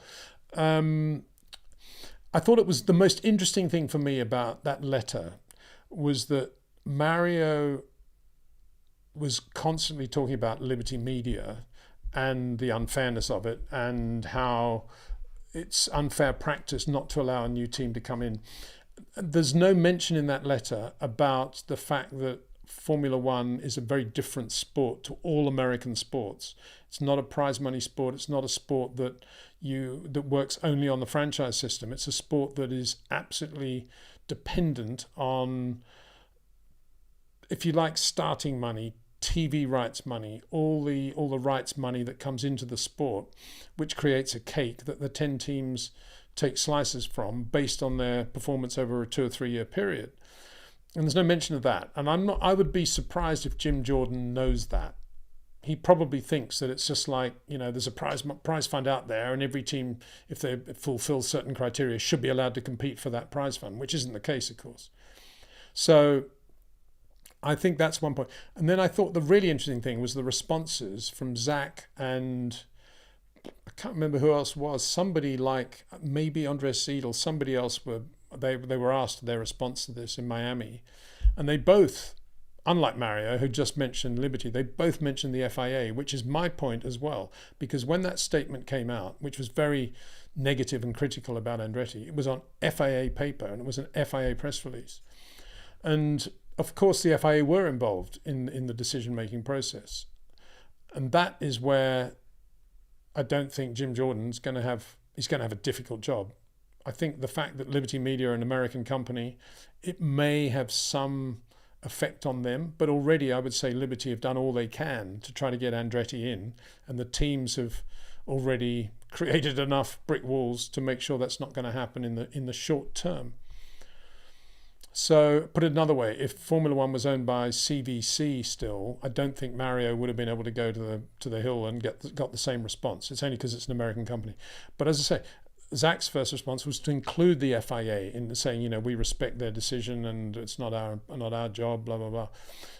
S1: I thought it was the most interesting thing for me about that letter was that Mario was constantly talking about Liberty Media and the unfairness of it and how it's unfair practice not to allow a new team to come in. There's no mention in that letter about the fact that Formula One is a very different sport to all American sports. It's not a prize money sport. It's not a sport that works only on the franchise system. It's a sport that is absolutely dependent on, if you like, starting money, TV rights money, all the rights money that comes into the sport, which creates a cake that the 10 teams take slices from based on their performance over a 2 or 3 year period. And there's no mention of that. And I would be surprised if Jim Jordan knows that. He probably thinks that it's just like, there's a prize fund out there, and every team, if they fulfill certain criteria, should be allowed to compete for that prize fund, which isn't the case, of course. So I think that's one point. And then I thought the really interesting thing was the responses from Zach and I can't remember who else was. Somebody like maybe Andres Seidel, somebody else they were asked their response to this in Miami, and they both, unlike Mario, who just mentioned Liberty, they both mentioned the FIA, which is my point as well. Because when that statement came out, which was very negative and critical about Andretti, it was on FIA paper and it was an FIA press release. And of course, the FIA were involved in the decision-making process. And that is where I don't think Jim Jordan's going to have a difficult job. I think the fact that Liberty Media are an American company, it may have some effect on them, but already I would say Liberty have done all they can to try to get Andretti in, and the teams have already created enough brick walls to make sure that's not going to happen in the short term. So put it another way, if Formula One was owned by CVC still, I don't think Mario would have been able to go to the hill and got the same response. It's only because it's an American company. But as I say, Zach's first response was to include the FIA in saying, we respect their decision and it's not our job, blah blah blah,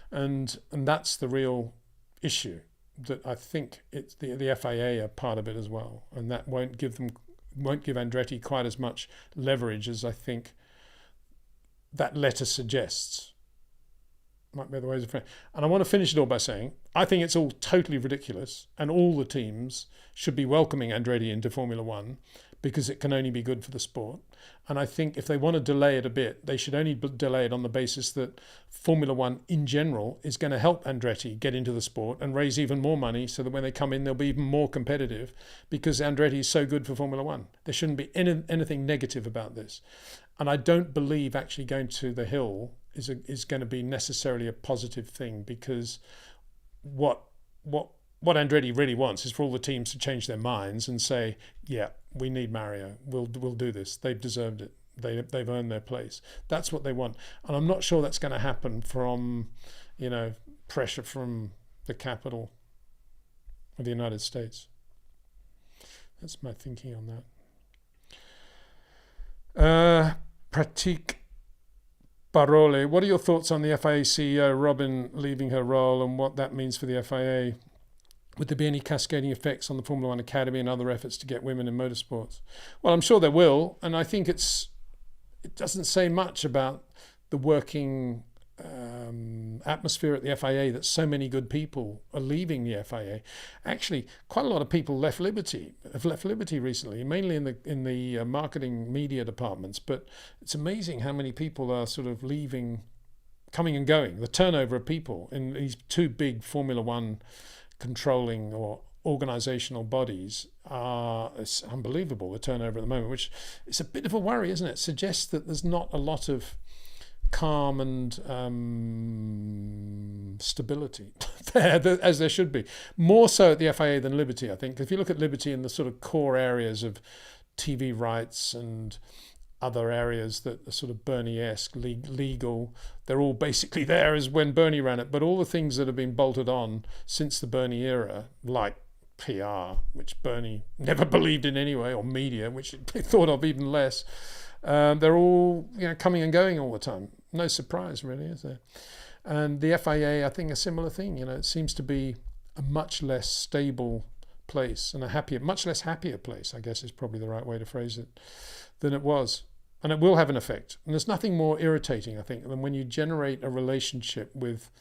S1: and that's the real issue. That I think it's the FIA are part of it as well, and that won't give Andretti quite as much leverage as I think that letter suggests. Might be other ways of framing. And I want to finish it all by saying I think it's all totally ridiculous, and all the teams should be welcoming Andretti into Formula One, because it can only be good for the sport. And I think if they want to delay it a bit, they should only delay it on the basis that Formula One in general is going to help Andretti get into the sport and raise even more money, so that when they come in, they'll be even more competitive, because Andretti is so good for Formula One. There shouldn't be anything negative about this. And I don't believe actually going to the hill is going to be necessarily a positive thing, because what Andretti really wants is for all the teams to change their minds and say, yeah, we need Mario. We'll do this. They've deserved it. They've earned their place. That's what they want. And I'm not sure that's going to happen from, pressure from the capital of the United States. That's my thinking on that. Pratik Barole, what are your thoughts on the FIA CEO Robin leaving her role and what that means for the FIA? Would there be any cascading effects on the Formula One Academy and other efforts to get women in motorsports? Well, I'm sure there will, and I think it doesn't say much about the working atmosphere at the FIA that so many good people are leaving the FIA. Actually, quite a lot of people have left Liberty recently, mainly in the marketing media departments. But it's amazing how many people are sort of leaving, coming and going. The turnover of people in these two big Formula One controlling or organizational bodies it's unbelievable, the turnover at the moment, which is a bit of a worry, isn't it? It suggests that there's not a lot of calm and stability there, as there should be. More so at the FIA than Liberty, I think. If you look at Liberty in the sort of core areas of TV rights and other areas that are sort of Bernie-esque, legal, they're all basically there as when Bernie ran it. But all the things that have been bolted on since the Bernie era, like PR, which Bernie never believed in anyway, or media, which they thought of even less, they're all coming and going all the time. No surprise, really, is there? And the FIA, I think, a similar thing. It seems to be a much less stable place and much less happier place, I guess is probably the right way to phrase it, than it was. And it will have an effect. And there's nothing more irritating, I think, than when you generate a relationship with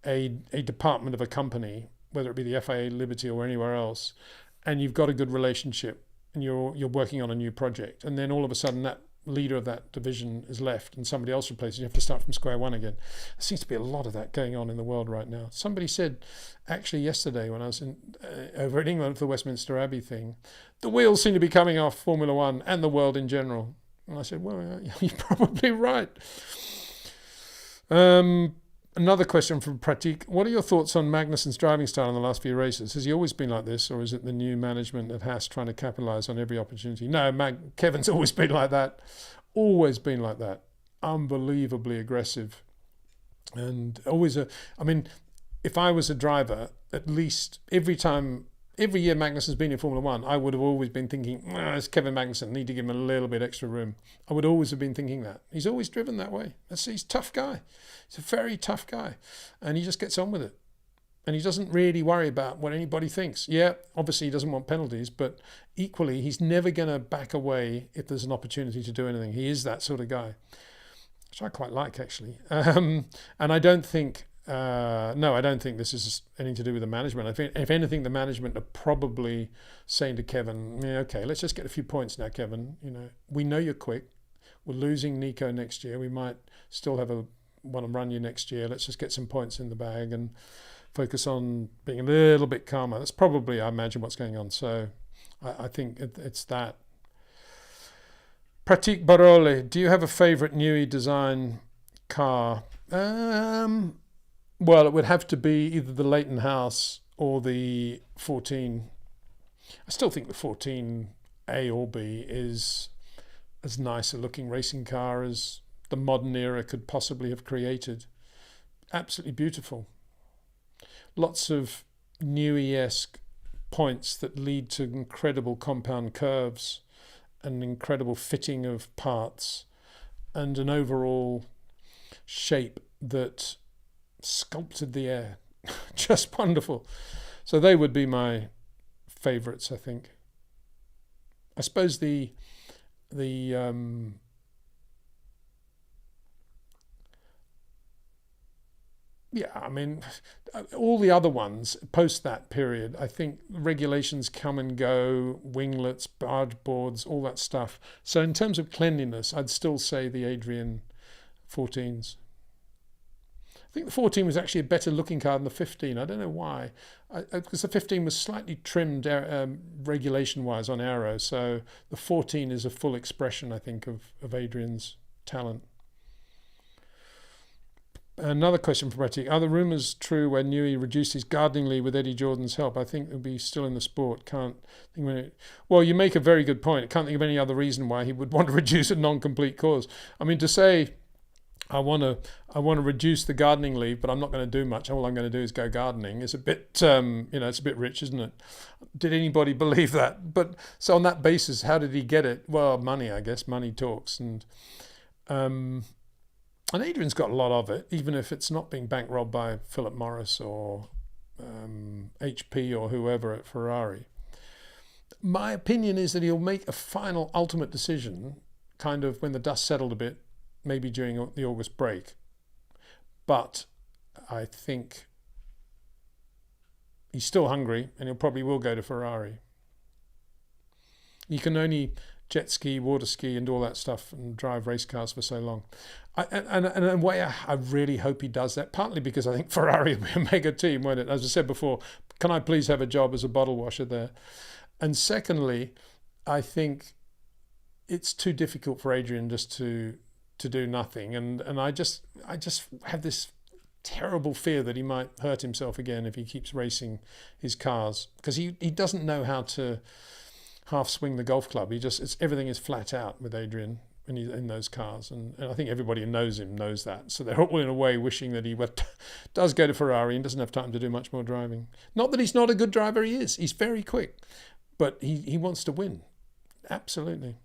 S1: a department of a company, whether it be the FIA, Liberty, or anywhere else, and you've got a good relationship and you're working on a new project, and then all of a sudden that leader of that division is left and somebody else replaces you, have to start from square one again. There seems to be a lot of that going on in the world right now. Somebody said, actually yesterday when I was over in England for the Westminster Abbey thing, the wheels seem to be coming off Formula One and the world in general. And I said, well, you're probably right. Another question from Pratik. What are your thoughts on Magnussen's driving style in the last few races? Has he always been like this, or is it the new management at Haas trying to capitalise on every opportunity? No, Kevin's always been like that. Always been like that. Unbelievably aggressive. And always if I was a driver, at least every year Magnussen's been in Formula One, I would have always been thinking, it's Kevin Magnussen, need to give him a little bit extra room. I would always have been thinking that. He's always driven that way. He's a tough guy. He's a very tough guy. And he just gets on with it. And he doesn't really worry about what anybody thinks. Yeah, obviously he doesn't want penalties, but equally he's never going to back away if there's an opportunity to do anything. He is that sort of guy, which I quite like, actually. And I don't think... I don't think this is anything to do with the management. I think, if anything, the management are probably saying to Kevin, yeah, okay, let's just get a few points now, Kevin. We know you're quick. We're losing Nico next year. We might still want to run you next year. Let's just get some points in the bag and focus on being a little bit calmer. That's probably, I imagine, what's going on. So I think it's that. Pratik Barole, do you have a favourite Newey design car? Well, it would have to be either the Leighton House or the 14. I still think the 14A or B is as nice a looking racing car as the modern era could possibly have created. Absolutely beautiful. Lots of Newey-esque points that lead to incredible compound curves and incredible fitting of parts and an overall shape that sculpted the air. Just wonderful. So they would be my favourites, I think. I suppose all the other ones post that period, I think regulations come and go, winglets, barge boards, all that stuff. So in terms of cleanliness, I'd still say the Adrian 14s. I think the 14 was actually a better looking car than the 15. I don't know why, because the 15 was slightly trimmed regulation-wise on aero. So the 14 is a full expression, I think, of Adrian's talent. Another question from Pratik. Are the rumours true when Newey reduced his gardening leave with Eddie Jordan's help? I think it would be still in the sport. Well, you make a very good point. I can't think of any other reason why he would want to reduce a non-complete cause. I mean, to say, I want to reduce the gardening leave, but I'm not going to do much. All I'm going to do is go gardening. It's a bit, it's a bit rich, isn't it? Did anybody believe that? But so on that basis, how did he get it? Well, money, I guess. Money talks, and Adrian's got a lot of it, even if it's not being bankrolled by Philip Morris or HP or whoever at Ferrari. My opinion is that he'll make a final, ultimate decision, kind of when the dust settled a bit, maybe during the August break. But I think he's still hungry and he probably will go to Ferrari. You can only jet ski, water ski and all that stuff and drive race cars for so long. And in a way, I really hope he does that, partly because I think Ferrari will be a mega team, won't it? As I said before, can I please have a job as a bottle washer there? And secondly, I think it's too difficult for Adrian just to do nothing, and I just have this terrible fear that he might hurt himself again if he keeps racing his cars, because he doesn't know how to half swing the golf club. Everything is flat out with Adrian when he's in those cars, and I think everybody who knows him knows that. So they're all in a way wishing that he does go to Ferrari and doesn't have time to do much more driving. Not that he's not a good driver, he is. He's very quick, but he wants to win. Absolutely.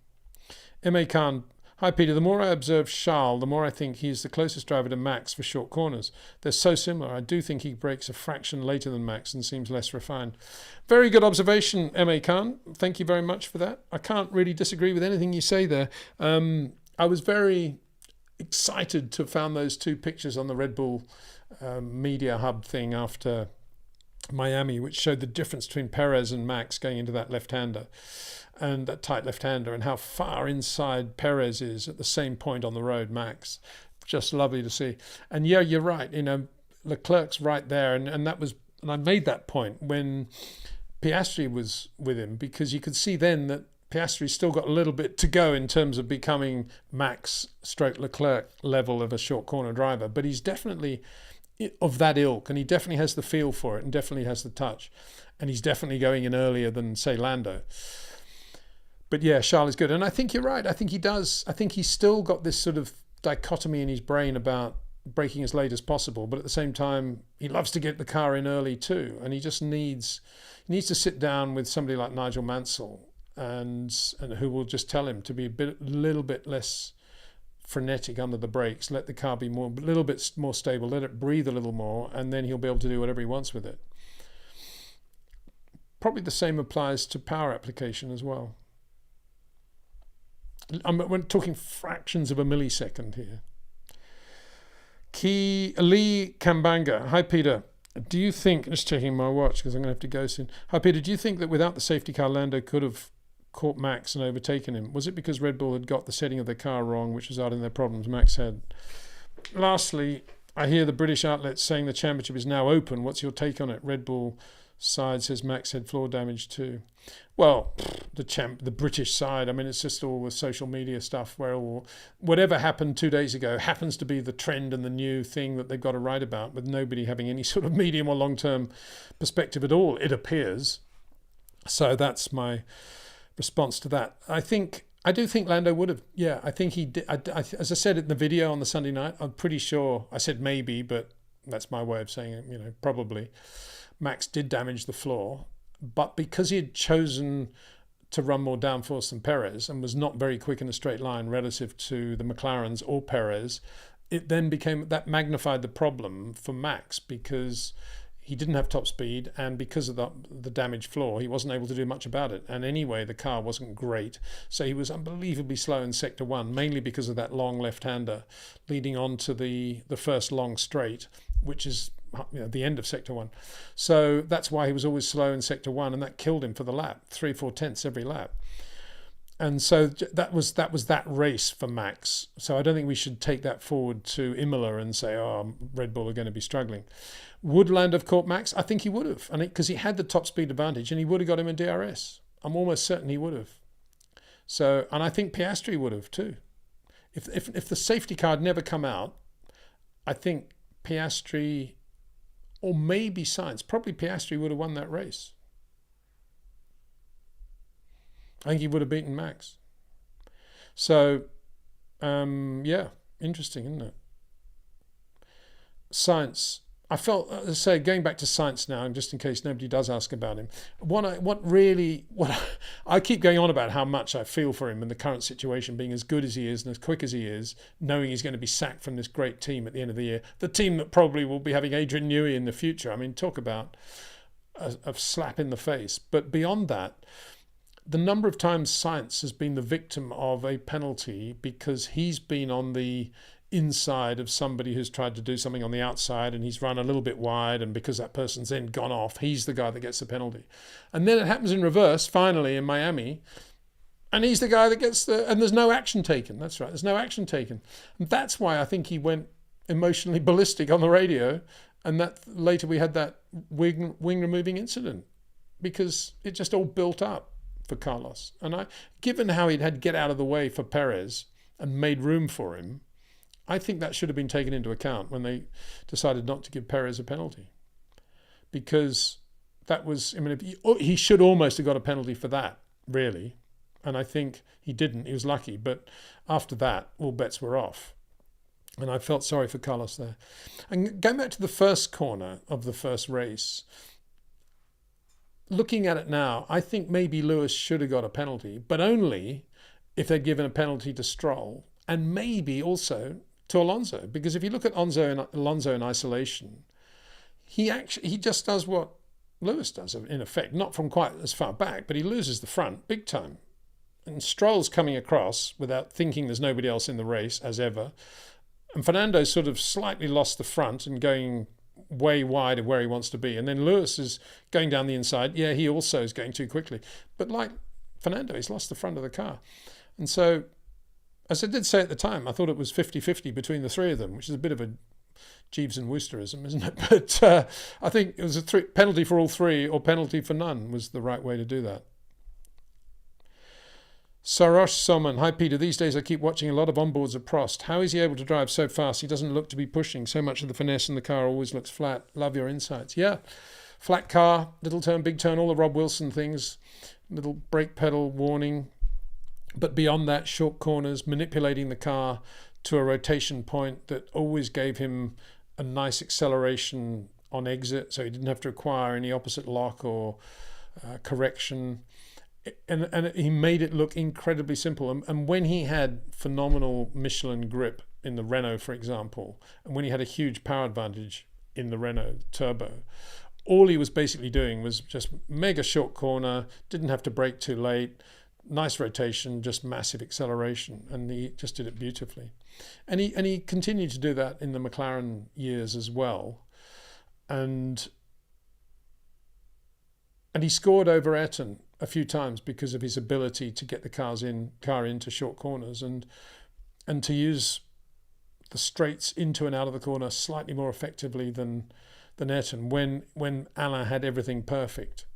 S1: M.A. Khan. Hi Peter, the more I observe Charles, the more I think he's the closest driver to Max for short corners. They're so similar. I do think he brakes a fraction later than Max and seems less refined. Very good observation, M.A. Khan. Thank you very much for that. I can't really disagree with anything you say there. I was very excited to have found those two pictures on the Red Bull media hub thing after Miami, which showed the difference between Perez and Max going into that left-hander. And that tight left-hander, and how far inside Perez is at the same point on the road, Max. Just lovely to see. And yeah, you're right. Leclerc's right there, and I made that point when Piastri was with him, because you could see then that Piastri's still got a little bit to go in terms of becoming Max / Leclerc level of a short corner driver, but he's definitely of that ilk, and he definitely has the feel for it and definitely has the touch, and he's definitely going in earlier than, say, Lando. But yeah, Charles is good, and I think you're right. I think he does. I think he's still got this sort of dichotomy in his brain about braking as late as possible, but at the same time he loves to get the car in early too, and he just needs to sit down with somebody like Nigel Mansell and who will just tell him to be a little bit less frenetic under the brakes, let the car be a little bit more stable, let it breathe a little more, and then he'll be able to do whatever he wants with it. Probably the same applies to power application as well. We're talking fractions of a millisecond here. Lee Kambanga. Hi, Peter. Do you think, just checking my watch because I'm going to have to go soon. Hi, Peter. Do you think that without the safety car, Lando could have caught Max and overtaken him? Was it because Red Bull had got the setting of their car wrong, which was out in their problems Max had? Lastly, I hear the British outlets saying the championship is now open. What's your take on it? Red Bull side says Max had floor damage too. Well, the British side, I mean, it's just all the social media stuff where whatever happened 2 days ago happens to be the trend and the new thing that they've got to write about, with nobody having any sort of medium or long-term perspective at all, it appears. So that's my response to that. I do think Lando would have. Yeah, I think he did. As I said in the video on the Sunday night, I'm pretty sure, I said maybe, but that's my way of saying it, probably. Max did damage the floor, but because he had chosen to run more downforce than Perez and was not very quick in a straight line relative to the McLarens or Perez, it then that magnified the problem for Max, because he didn't have top speed, and because of the damaged floor, he wasn't able to do much about it. And anyway, the car wasn't great, so he was unbelievably slow in sector 1, mainly because of that long left-hander leading on to the first long straight, which is the end of sector 1. So that's why he was always slow in sector 1, and that killed him for the lap, 3-4 tenths every lap. And so that was that race for Max. So I don't think we should take that forward to Imola and say, oh, Red Bull are going to be struggling. Would Land have caught Max? I think he would have, and because he had the top speed advantage, and he would have got him in DRS. I'm almost certain he would have. So, and I think Piastri would have too. If the safety car had never come out, I think Piastri, or maybe Sainz, probably Piastri would have won that race. I think he would have beaten Max. So, yeah, interesting, isn't it? Sainz, I felt, as I say, going back to Sainz now, and just in case nobody does ask about him, I keep going on about how much I feel for him in the current situation, being as good as he is and as quick as he is, knowing he's going to be sacked from this great team at the end of the year, the team that probably will be having Adrian Newey in the future. I mean, talk about a slap in the face. But beyond that, the number of times Sainz has been the victim of a penalty because he's been on the inside of somebody who's tried to do something on the outside, and he's run a little bit wide, and because that person's then gone off, he's the guy that gets the penalty. And then it happens in reverse, finally, in Miami, and he's the guy that gets and there's no action taken. That's right, there's no action taken. And that's why I think he went emotionally ballistic on the radio, and that later we had that wing removing incident, because it just all built up for Carlos. And given how he'd had to get out of the way for Perez and made room for him, I think that should have been taken into account when they decided not to give Perez a penalty, because that was, I mean, he should almost have got a penalty for that, really. And I think he didn't. He was lucky. But after that, all bets were off. And I felt sorry for Carlos there. And going back to the first corner of the first race, looking at it now, I think maybe Lewis should have got a penalty, but only if they'd given a penalty to Stroll, and maybe also to Alonso, because if you look at Alonso in isolation, he just does what Lewis does in effect, not from quite as far back, but he loses the front big time. And Stroll's coming across without thinking there's nobody else in the race as ever, and Fernando's sort of slightly lost the front and going way wide of where he wants to be, and then Lewis is going down the inside. Yeah, he also is going too quickly, but like Fernando, he's lost the front of the car. And so, as I did say at the time, I thought it was 50-50 between the three of them, which is a bit of a Jeeves and Woosterism, isn't it? But I think it was a penalty for all three or penalty for none was the right way to do that. Sarosh Soman, hi Peter, these days I keep watching a lot of onboards of Prost. How is he able to drive so fast? He doesn't look to be pushing. So much of the finesse in the car always looks flat. Love your insights. Yeah, flat car, little turn, big turn, all the Rob Wilson things, little brake pedal warning. But beyond that, short corners, manipulating the car to a rotation point that always gave him a nice acceleration on exit, so he didn't have to require any opposite lock or correction. And he made it look incredibly simple. And when he had phenomenal Michelin grip in the Renault, for example, and when he had a huge power advantage in the Renault Turbo, all he was basically doing was just mega short corner, didn't have to brake too late, nice rotation, just massive acceleration, and he just did it beautifully. And he continued to do that in the McLaren years as well. And he scored over Ayrton a few times because of his ability to get the car into short corners and to use the straights into and out of the corner slightly more effectively than Ayrton when Alain had everything perfect.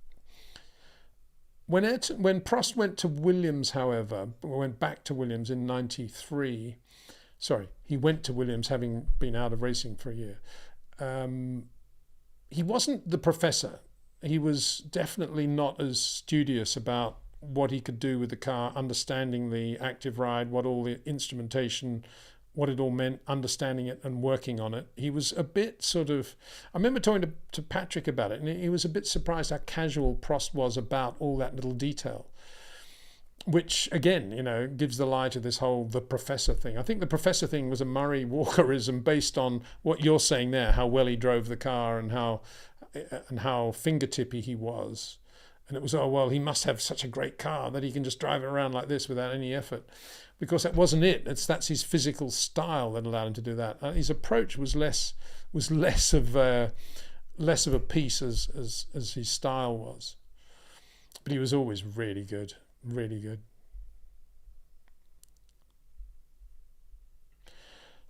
S1: When Prost went to Williams, however, went back to Williams in '93. Sorry, he went to Williams having been out of racing for a year. He wasn't the professor. He was definitely not as studious about what he could do with the car, understanding the active ride, what all the instrumentation, what it all meant, understanding it and working on it. He was a bit sort of, I remember talking to Patrick about it, and he was a bit surprised how casual Prost was about all that little detail, which again, gives the lie to this whole the professor thing. I think the professor thing was a Murray Walkerism based on what you're saying there, how well he drove the car and how fingertippy he was. And it was, oh, well, he must have such a great car that he can just drive it around like this without any effort. Because that wasn't it. That's his physical style that allowed him to do that. His approach was less of a piece as his style was. But he was always really good, really good.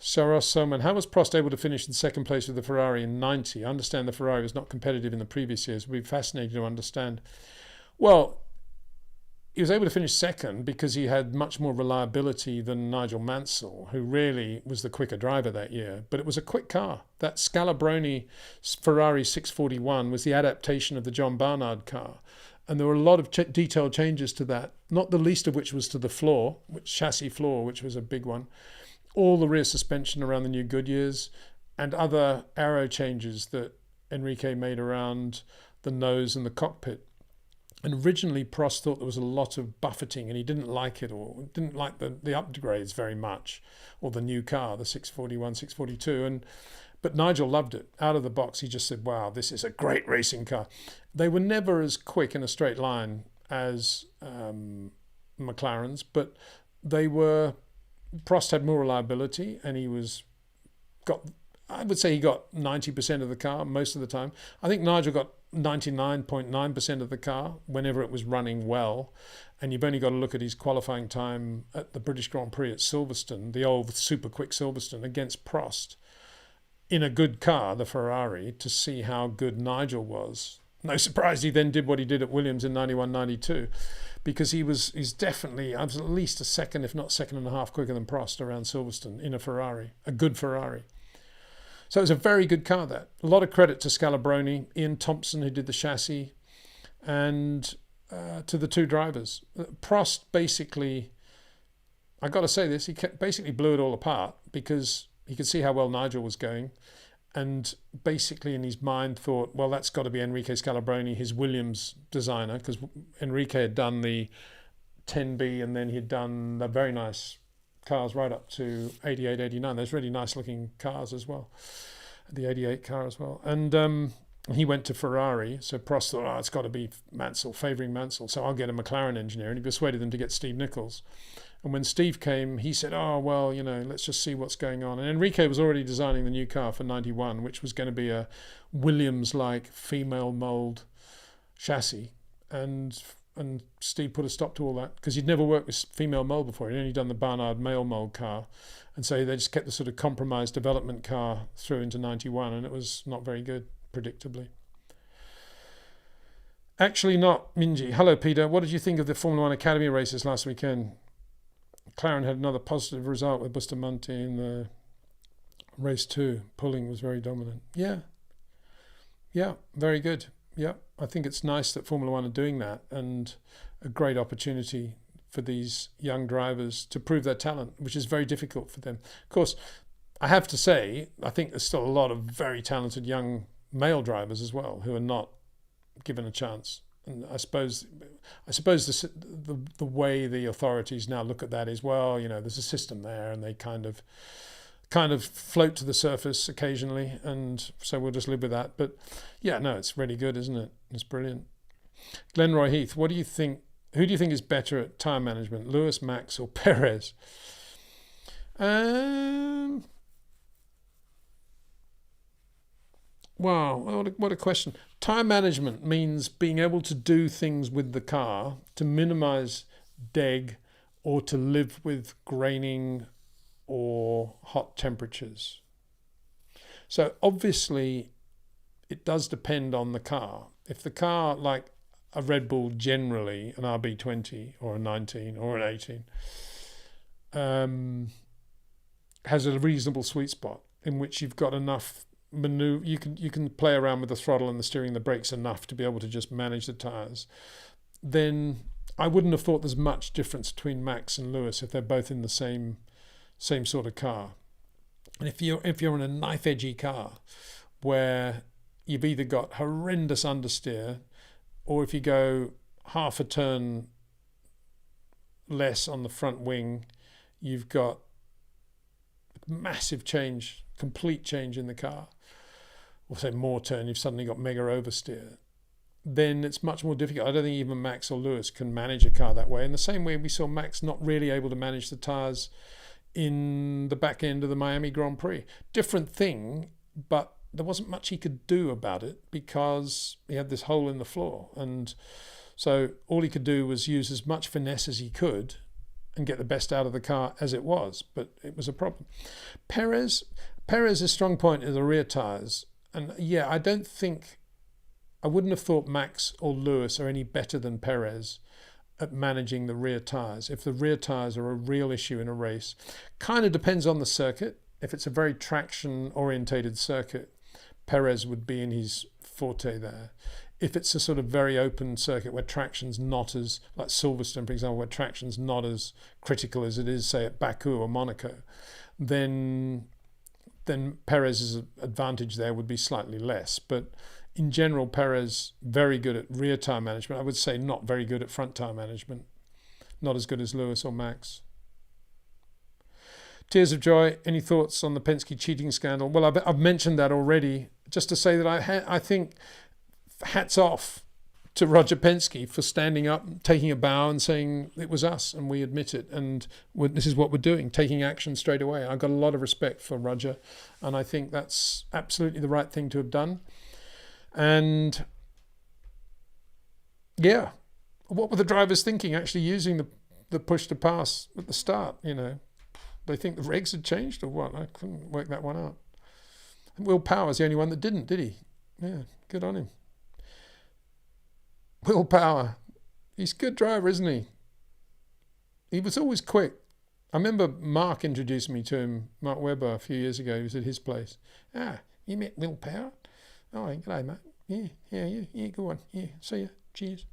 S1: Saros Soman, how was Prost able to finish in second place with the Ferrari in '90? I understand the Ferrari was not competitive in the previous years. It would be fascinating to understand. Well, he was able to finish second because he had much more reliability than Nigel Mansell, who really was the quicker driver that year. But it was a quick car. That Scalabroni Ferrari 641 was the adaptation of the John Barnard car. And there were a lot of detailed changes to that, not the least of which was to the floor, chassis floor, which was a big one. All the rear suspension around the new Goodyears and other aero changes that Enrique made around the nose and the cockpit. And originally Prost thought there was a lot of buffeting and he didn't like it, or didn't like the upgrades very much, or the new car, the 641, 642. But Nigel loved it. Out of the box, he just said, wow, this is a great racing car. They were never as quick in a straight line as McLaren's, but they were... Prost had more reliability, and I would say he got 90% of the car most of the time. I think Nigel got 99.9% of the car whenever it was running well. And you've only got to look at his qualifying time at the British Grand Prix at Silverstone, the old super quick Silverstone, against Prost in a good car, the Ferrari, to see how good Nigel was. No surprise he then did what he did at Williams in 91, 92. Because he's definitely, at least a second, if not second and a half quicker than Prost around Silverstone in a Ferrari, a good Ferrari. So it was a very good car, that. A lot of credit to Scalabroni, Ian Thompson, who did the chassis, and to the two drivers. Prost basically, I got to say this, he basically blew it all apart because he could see how well Nigel was going. And basically in his mind thought, well, that's got to be Enrique Scalabroni, his Williams designer, because Enrique had done the 10B and then he'd done the very nice cars right up to 88, 89. Those really nice looking cars as well, the 88 car as well. And he went to Ferrari, so Prost thought, oh, it's got to be Mansell, favouring Mansell, so I'll get a McLaren engineer. And he persuaded them to get Steve Nichols. And when Steve came, he said, oh, well, let's just see what's going on. And Enrique was already designing the new car for 91, which was going to be a Williams-like female mould chassis. And Steve put a stop to all that because he'd never worked with female mould before. He'd only done the Barnard male mould car. And so they just kept the sort of compromised development car through into 91, and it was not very good, predictably. Actually not, Minji. Hello, Peter. What did you think of the Formula One Academy races last weekend? McLaren had another positive result with Bustamante in the race 2. Pulling was very dominant. Yeah, very good. Yeah, I think it's nice that Formula One are doing that, and a great opportunity for these young drivers to prove their talent, which is very difficult for them. Of course, I have to say, I think there's still a lot of very talented young male drivers as well who are not given a chance. And I suppose the way the authorities now look at that is, well, there's a system there, and they kind of float to the surface occasionally, and so we'll just live with that. But yeah, no, it's really good, isn't it? It's brilliant. Glenroy Heath, what do you think? Who do you think is better at tyre management, Lewis, Max, or Perez? Wow, what a question. Tyre management means being able to do things with the car to minimise deg or to live with graining or hot temperatures. So obviously it does depend on the car. If the car, like a Red Bull generally, an RB20 or a 19 or an 18, has a reasonable sweet spot in which you've got enough maneuver, you can play around with the throttle and the steering and the brakes enough to be able to just manage the tyres, then I wouldn't have thought there's much difference between Max and Lewis if they're both in the same sort of car. And if you're in a knife edgy car where you've either got horrendous understeer, or if you go half a turn less on the front wing, you've got massive change, complete change in the car, or say more turn, you've suddenly got mega oversteer, then it's much more difficult. I don't think even Max or Lewis can manage a car that way. In the same way we saw Max not really able to manage the tyres in the back end of the Miami Grand Prix. Different thing, but there wasn't much he could do about it because he had this hole in the floor. And so all he could do was use as much finesse as he could and get the best out of the car as it was, but it was a problem. Perez's strong point is the rear tyres. And yeah, I wouldn't have thought Max or Lewis are any better than Perez at managing the rear tyres. If the rear tyres are a real issue in a race, kind of depends on the circuit. If it's a very traction orientated circuit, Perez would be in his forte there. If it's a sort of very open circuit where traction's not as, like Silverstone, for example, where traction's not as critical as it is, say, at Baku or Monaco, then Perez's advantage there would be slightly less. But in general, Perez, very good at rear tyre management. I would say not very good at front tyre management. Not as good as Lewis or Max. Tears of Joy, any thoughts on the Penske cheating scandal? Well, I've mentioned that already. Just to say that I think hats off to Roger Penske for standing up, taking a bow and saying it was us and we admit it and this is what we're doing, taking action straight away. I've got a lot of respect for Roger, and I think that's absolutely the right thing to have done. And yeah, what were the drivers thinking actually using the push to pass at the start? They think the regs had changed or what? I couldn't work that one out. Will Power's the only one that didn't, did he? Yeah, good on him. Will Power, he's a good driver, isn't he? He was always quick. I remember Mark introduced me to him, Mark Webber, a few years ago. He was at his place. You met Will Power? Oh, g'day, mate. Yeah, go on. Yeah, see ya. Cheers.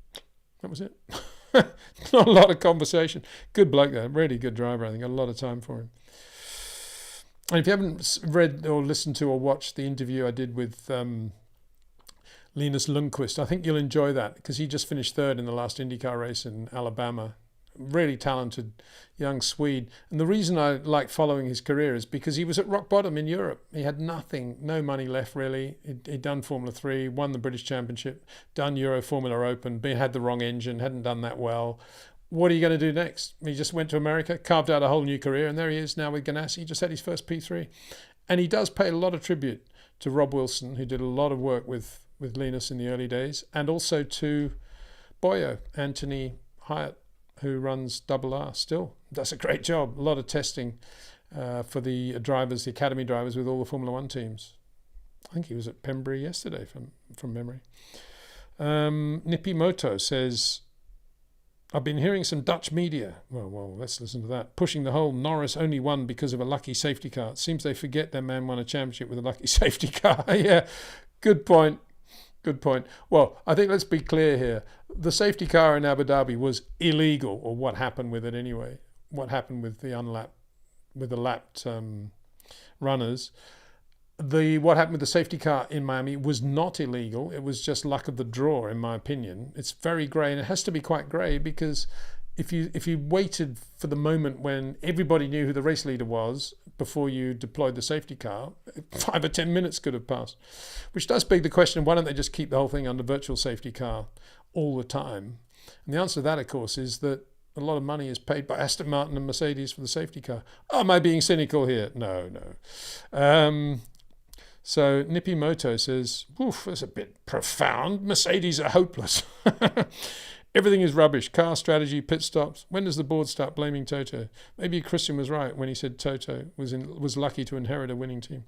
S1: That was it. Not a lot of conversation. Good bloke, though. Really good driver, I think. Got a lot of time for him. And if you haven't read or listened to or watched the interview I did with Linus Lundqvist, I think you'll enjoy that because he just finished third in the last IndyCar race in Alabama. Really talented young Swede. And the reason I like following his career is because he was at rock bottom in Europe. He had nothing, no money left really. He'd done Formula 3, won the British Championship, done Euro Formula Open, had the wrong engine, hadn't done that well. What are you going to do next? He just went to America, carved out a whole new career, and there he is now with Ganassi. He just had his first P3. And he does pay a lot of tribute to Rob Wilson, who did a lot of work with Linus in the early days, and also to Boyo, Anthony Hyatt, who runs RR still. Does a great job. A lot of testing for the drivers, the academy drivers with all the Formula One teams. I think he was at Pembrey yesterday from memory. Nippy Moto says, I've been hearing some Dutch media. Well, let's listen to that. Pushing the whole Norris only won because of a lucky safety car. It seems they forget their man won a championship with a lucky safety car. Yeah, good point. Good point. Well, I think let's be clear here. The safety car in Abu Dhabi was illegal, or what happened with it anyway. What happened with the lapped runners. What happened with the safety car in Miami was not illegal. It was just luck of the draw, in my opinion. It's very grey, and it has to be quite grey, because if you waited for the moment when everybody knew who the race leader was before you deployed the safety car, 5 or 10 minutes could have passed. Which does beg the question, why don't they just keep the whole thing under virtual safety car all the time? And the answer to that, of course, is that a lot of money is paid by Aston Martin and Mercedes for the safety car. Oh, am I being cynical here? No. So Nippy Moto says, oof, that's a bit profound. Mercedes are hopeless. Everything is rubbish. Car strategy, pit stops. When does the board start blaming Toto? Maybe Christian was right when he said Toto was lucky to inherit a winning team.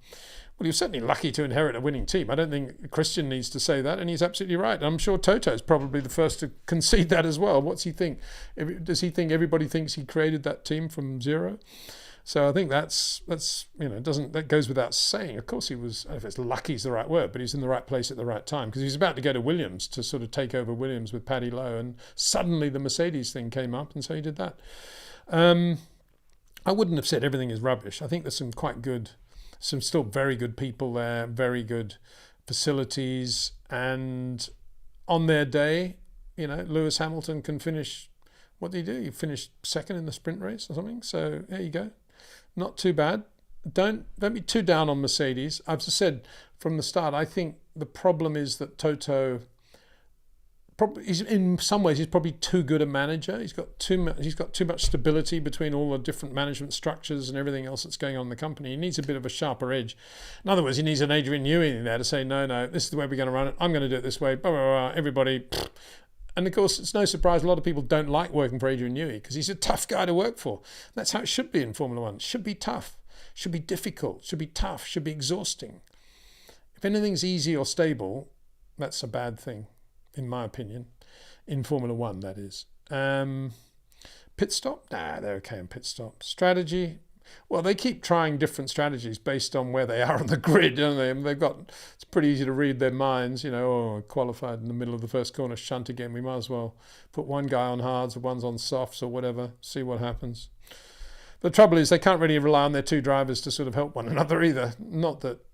S1: Well, he was certainly lucky to inherit a winning team. I don't think Christian needs to say that, and he's absolutely right. I'm sure Toto's probably the first to concede that as well. What's he think? Does he think everybody thinks he created that team from zero? So I think that's that goes without saying. Of course he was, I don't know if it's lucky is the right word, but he's in the right place at the right time, because he was about to go to Williams to sort of take over Williams with Paddy Lowe, and suddenly the Mercedes thing came up, and so he did that. I wouldn't have said everything is rubbish. I think there's some still very good people there, very good facilities, and on their day, Lewis Hamilton can finish. What did he do? He finished second in the sprint race or something. So there you go. Not too bad. Don't be too down on Mercedes. I've just said from the start, I think the problem is that Toto, in some ways, he's probably too good a manager. He's got too much stability between all the different management structures and everything else that's going on in the company. He needs a bit of a sharper edge. In other words, he needs an Adrian Newey in there to say, no, this is the way we're going to run it. I'm going to do it this way. Blah, blah, blah. Everybody. And of course, it's no surprise a lot of people don't like working for Adrian Newey, because he's a tough guy to work for. That's how it should be in Formula One. It should be tough, should be difficult, should be tough, should be exhausting. If anything's easy or stable, that's a bad thing, in my opinion, in Formula One, that is. Pit stop? Nah, they're okay in pit stop. Strategy? Well, they keep trying different strategies based on where they are on the grid, don't they? And it's pretty easy to read their minds, qualified in the middle of the first corner, shunt again. We might as well put one guy on hards or one's on softs or whatever, see what happens. The trouble is they can't really rely on their two drivers to sort of help one another either. Not that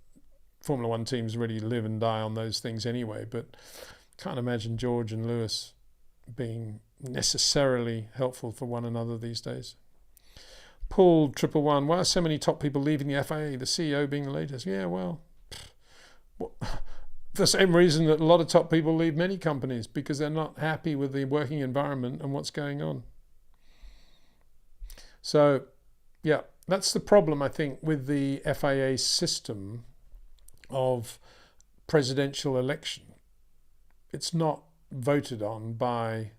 S1: Formula One teams really live and die on those things anyway, but can't imagine George and Lewis being necessarily helpful for one another these days. Paul 111, why are so many top people leaving the FIA, the CEO being the latest? Yeah, well, for the same reason that a lot of top people leave many companies, because they're not happy with the working environment and what's going on. So, yeah, that's the problem, I think, with the FIA system of presidential election. It's not voted on by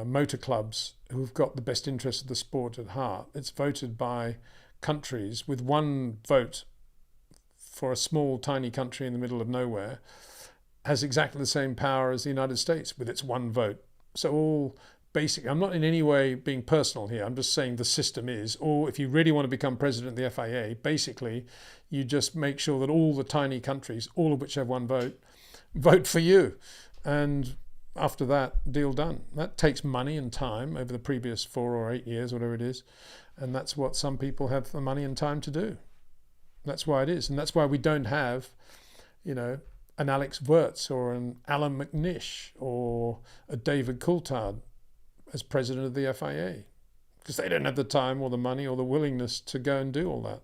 S1: motor clubs who've got the best interest of the sport at heart. It's voted by countries with one vote. For a small, tiny country in the middle of nowhere, has exactly the same power as the United States with its one vote. So all basically, I'm not in any way being personal here, I'm just saying the system is, or if you really want to become president of the FIA, basically you just make sure that all the tiny countries, all of which have one vote for you. And after that, deal done. That takes money and time over the previous 4 or 8 years, whatever it is. And that's what some people have the money and time to do. That's why it is. And that's why we don't have, an Alex Wurz or an Alan McNish or a David Coulthard as president of the FIA, because they don't have the time or the money or the willingness to go and do all that.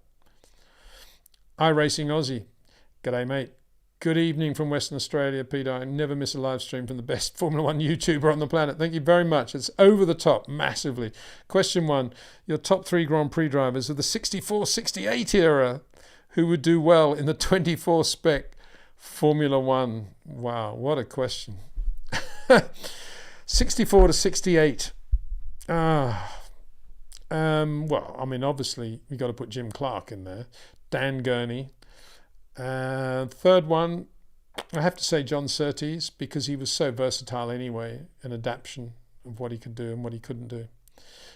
S1: iRacing Aussie. G'day, mate. Good evening from Western Australia, Peter. I never miss a live stream from the best Formula One YouTuber on the planet. Thank you very much. It's over the top, massively. Question 1. Your top 3 Grand Prix drivers of the 64-68 era who would do well in the 24 spec Formula One. Wow, what a question. 64 to 68. Well, I mean, obviously, you've got to put Jim Clark in there. Dan Gurney. Third one, I have to say John Surtees, because he was so versatile anyway, an adaptation of what he could do and what he couldn't do.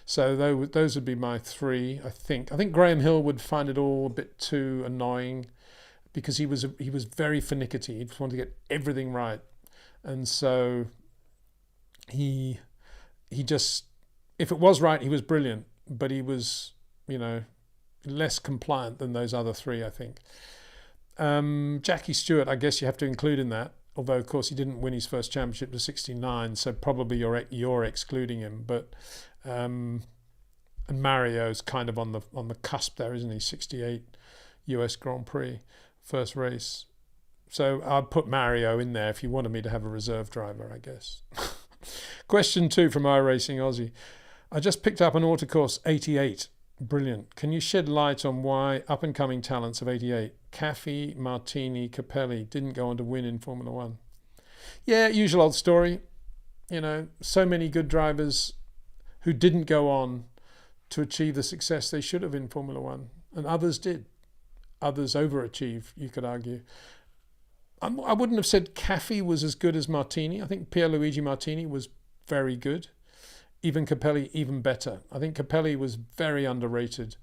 S1: So those would be my three, I think. I think Graham Hill would find it all a bit too annoying, because he was very finicky. He just wanted to get everything right. And so he just, if it was right, he was brilliant, but he was, less compliant than those other three, I think. Jackie Stewart, I guess you have to include in that, although of course he didn't win his first championship to 69, so probably you're excluding him. But and Mario's kind of on the cusp there, isn't he? 68 US Grand Prix, first race. So I'd put Mario in there if you wanted me to have a reserve driver, I guess. Question 2 from iRacing Aussie. I just picked up an Autocourse 88. Brilliant. Can you shed light on why up-and-coming talents of 88, Caffey, Martini, Capelli, didn't go on to win in Formula One? Yeah, usual old story. So many good drivers who didn't go on to achieve the success they should have in Formula One, and others did. Others overachieved, you could argue. I wouldn't have said Caffey was as good as Martini. I think Pierluigi Martini was very good. Even Capelli, even better. I think Capelli was very underrated.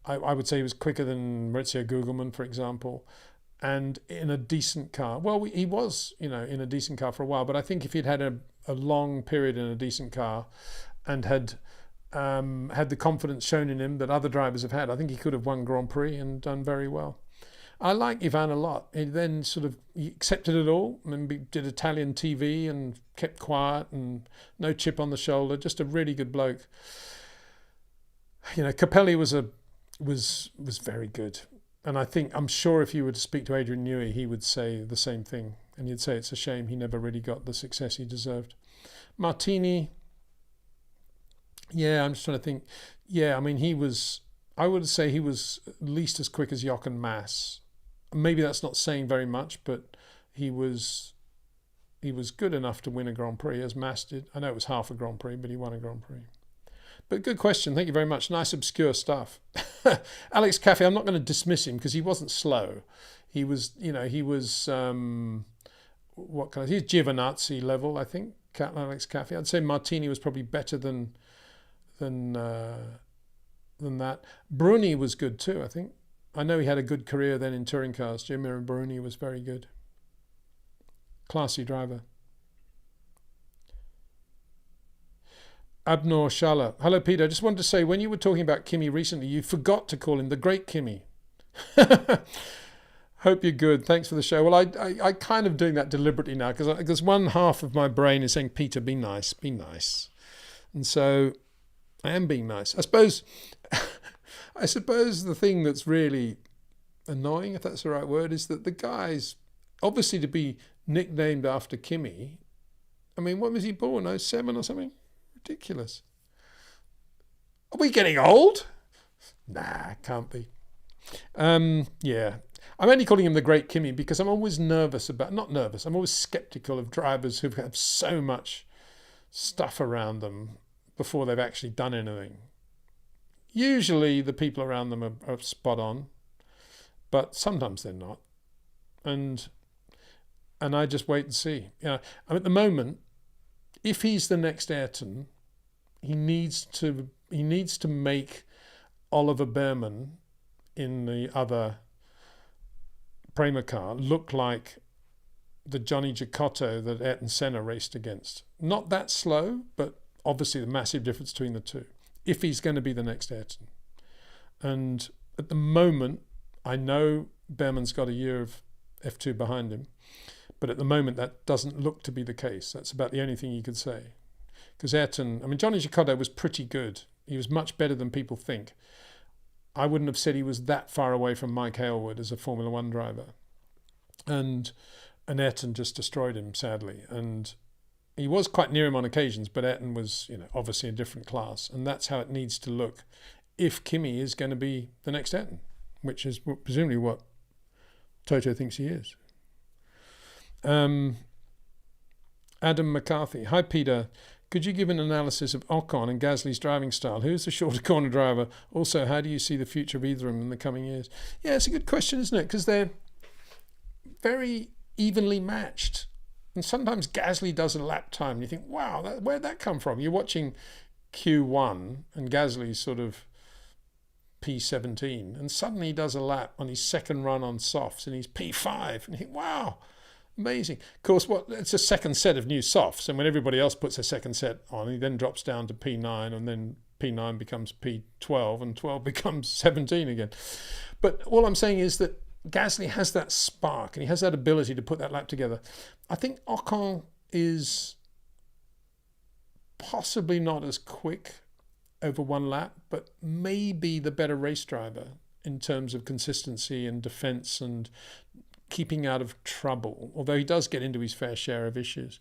S1: I would say he was quicker than Maurizio Gugelmin, for example, and in a decent car. Well, he was, in a decent car for a while, but I think if he'd had a long period in a decent car and had the confidence shown in him that other drivers have had, I think he could have won Grand Prix and done very well. I like Ivan a lot. He then he accepted it all and did Italian TV and kept quiet and no chip on the shoulder. Just a really good bloke. Capelli was very good, and I'm sure if you were to speak to Adrian Newey, he would say the same thing, and he'd say it's a shame he never really got the success he deserved. Martini. Yeah, I'm just trying to think. Yeah, I would say he was at least as quick as Jochen Mass. Maybe that's not saying very much, but he was good enough to win a Grand Prix, as Mass did. I know it was half a Grand Prix, but he won a Grand Prix. But good question. Thank you very much. Nice obscure stuff. Alex Caffey, I'm not going to dismiss him because he wasn't slow. He was, he's Giovinazzi level, I think, Alex Caffey. I'd say Martini was probably better than that. Bruni was good too, I think. I know he had a good career then in touring cars. Gianmiro Bruni was very good. Classy driver. Abnor Shala. Hello, Peter. I just wanted to say, when you were talking about Kimi recently, you forgot to call him the Great Kimi. Hope you're good. Thanks for the show. Well, I kind of doing that deliberately now because one half of my brain is saying, Peter, be nice, be nice. And so I am being nice. I suppose the thing that's really annoying, if that's the right word, is that the guy's obviously to be nicknamed after Kimi. I mean, when was he born? 07 or something? Ridiculous. Are we getting old? Nah, can't be. Yeah. I'm only calling him the Great Kimi because I'm always I'm always skeptical of drivers who have so much stuff around them before they've actually done anything. Usually the people around them are spot on, but sometimes they're not. And I just wait and see. At the moment, if he's the next Ayrton, he needs to make Oliver Behrman in the other Prema car look like the Johnny Giacotto that Ayrton Senna raced against. Not that slow, but obviously the massive difference between the two, if he's going to be the next Ayrton. And at the moment, I know Behrman's got a year of F2 behind him, but at the moment that doesn't look to be the case. That's about the only thing you could say. Because Johnny Giacotto was pretty good. He was much better than people think. I wouldn't have said he was that far away from Mike Hailwood as a Formula One driver. And Ayrton just destroyed him, sadly. And he was quite near him on occasions, but Ayrton was, obviously a different class. And that's how it needs to look if Kimi is going to be the next Ayrton, which is presumably what Toto thinks he is. Adam McCarthy. Hi, Peter. Could you give an analysis of Ocon and Gasly's driving style? Who's the shorter corner driver? Also, how do you see the future of either of them in the coming years? Yeah, it's a good question, isn't it? Because they're very, evenly matched. And sometimes Gasly does a lap time and you think, wow, where'd that come from? You're watching Q1 and Gasly's sort of P17 and suddenly he does a lap on his second run on softs and he's P5 and you think, wow, amazing. Of course, it's a second set of new softs, and when everybody else puts a second set on, he then drops down to P9 and then P9 becomes P12 and 12 becomes 17 again. But all I'm saying is that Gasly has that spark and he has that ability to put that lap together. I think Ocon is possibly not as quick over one lap, but maybe the better race driver in terms of consistency and defense and keeping out of trouble, although he does get into his fair share of issues.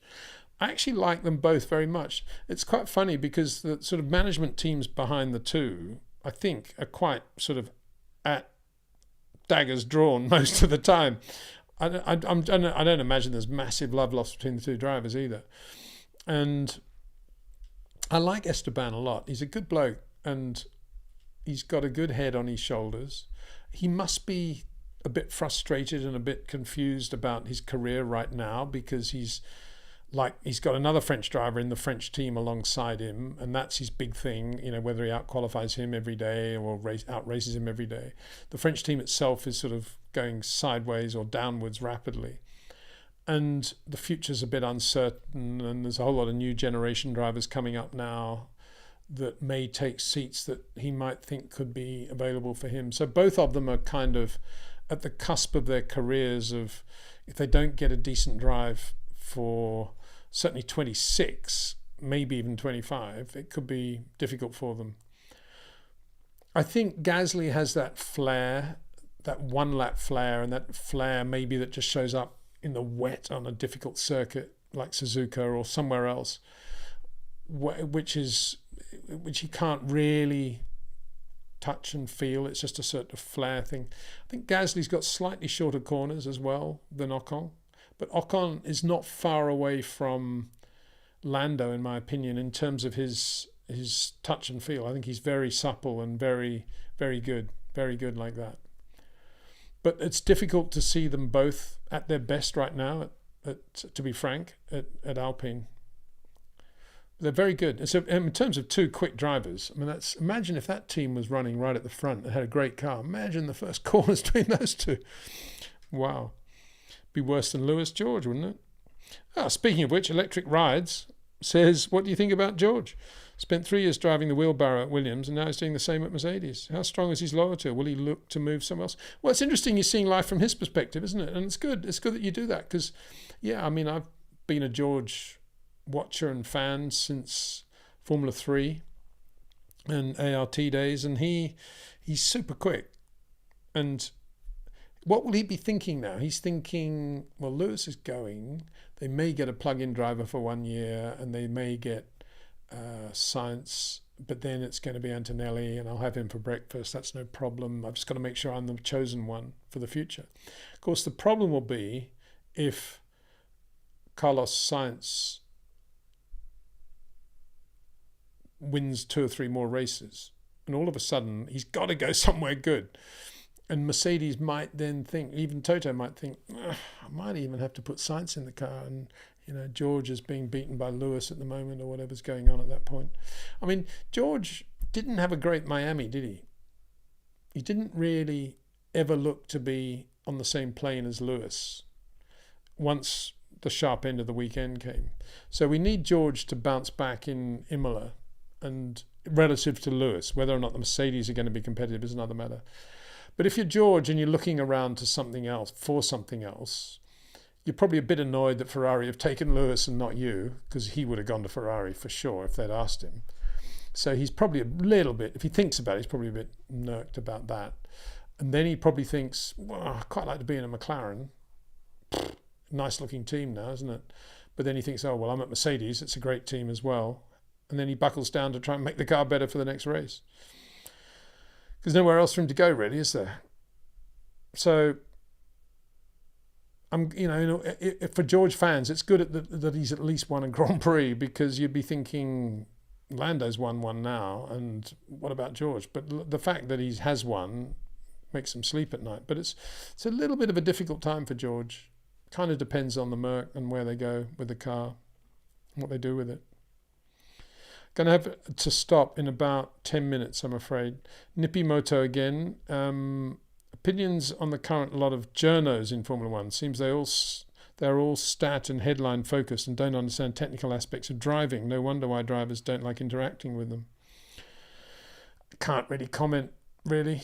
S1: I actually like them both very much. It's quite funny because the sort of management teams behind the two, I think, are quite sort of at daggers drawn most of the time. I don't imagine there's massive love lost between the two drivers either. And I like Esteban a lot. He's a good bloke and he's got a good head on his shoulders. He must be a bit frustrated and a bit confused about his career right now because he's got another French driver in the French team alongside him, and that's his big thing, whether he out-qualifies him every day or out-races him every day. The French team itself is sort of going sideways or downwards rapidly. And the future's a bit uncertain, and there's a whole lot of new generation drivers coming up now that may take seats that he might think could be available for him. So both of them are kind of at the cusp of their careers of, if they don't get a decent drive for certainly 26, maybe even 25, it could be difficult for them. I think Gasly has that flair, that one lap flair, and that flair maybe that just shows up in the wet on a difficult circuit like Suzuka or somewhere else, which he can't really touch and feel. It's just a sort of flair thing. I think Gasly's got slightly shorter corners as well than Ocon, but Ocon is not far away from Lando in my opinion in terms of his touch and feel. I think he's very supple and very, very good like that. But it's difficult to see them both at their best right now, to be frank, at Alpine. They're very good. So in terms of two quick drivers, I mean, imagine if that team was running right at the front and had a great car. Imagine the first corners between those two. Wow. Be worse than Lewis George, wouldn't it? Speaking of which, Electric Rides says, what do you think about George? Spent 3 years driving the wheelbarrow at Williams and now he's doing the same at Mercedes. How strong is his loyalty? Will he look to move somewhere else? Well, it's interesting you're seeing life from his perspective, isn't it? And it's good. It's good that you do that because, yeah, I mean, I've been a George watcher and fan since Formula 3 and ART days, and he's super quick. And what will he be thinking now? He's thinking, well, Lewis is going. They may get a plug-in driver for 1 year and they may get Sainz, but then it's going to be Antonelli and I'll have him for breakfast. That's no problem. I've just got to make sure I'm the chosen one for the future. Of course, the problem will be if Carlos Sainz wins 2 or 3 more races and all of a sudden he's got to go somewhere good. And Mercedes might then think, even Toto might think, I might even have to put Sainz in the car. And, George is being beaten by Lewis at the moment or whatever's going on at that point. I mean, George didn't have a great Miami, did he? He didn't really ever look to be on the same plane as Lewis once the sharp end of the weekend came. So we need George to bounce back in Imola, and relative to Lewis, whether or not the Mercedes are going to be competitive is another matter. But if you're George and you're looking around to something else, you're probably a bit annoyed that Ferrari have taken Lewis and not you, because he would have gone to Ferrari for sure if they'd asked him. So he's probably a little bit, if he thinks about it, he's probably a bit nerked about that. And then he probably thinks, well, I'd quite like to be in a McLaren. Nice looking team now, isn't it? But then he thinks, oh, well, I'm at Mercedes. It's a great team as well. And then he buckles down to try and make the car better for the next race. There's nowhere else for him to go, really, is there? So, for George fans, it's good that he's at least won a Grand Prix, because you'd be thinking Lando's won one now, and what about George? But the fact that he has won makes him sleep at night. But it's a little bit of a difficult time for George kind of depends on the Merc and where they go with the car, what they do with it. Going to have to stop in about 10 minutes, I'm afraid. Nippy Moto again. Opinions on the current lot of journos in Formula One. Seems they're all stat and headline focused and don't understand technical aspects of driving. No wonder why drivers don't like interacting with them. Can't really comment, really.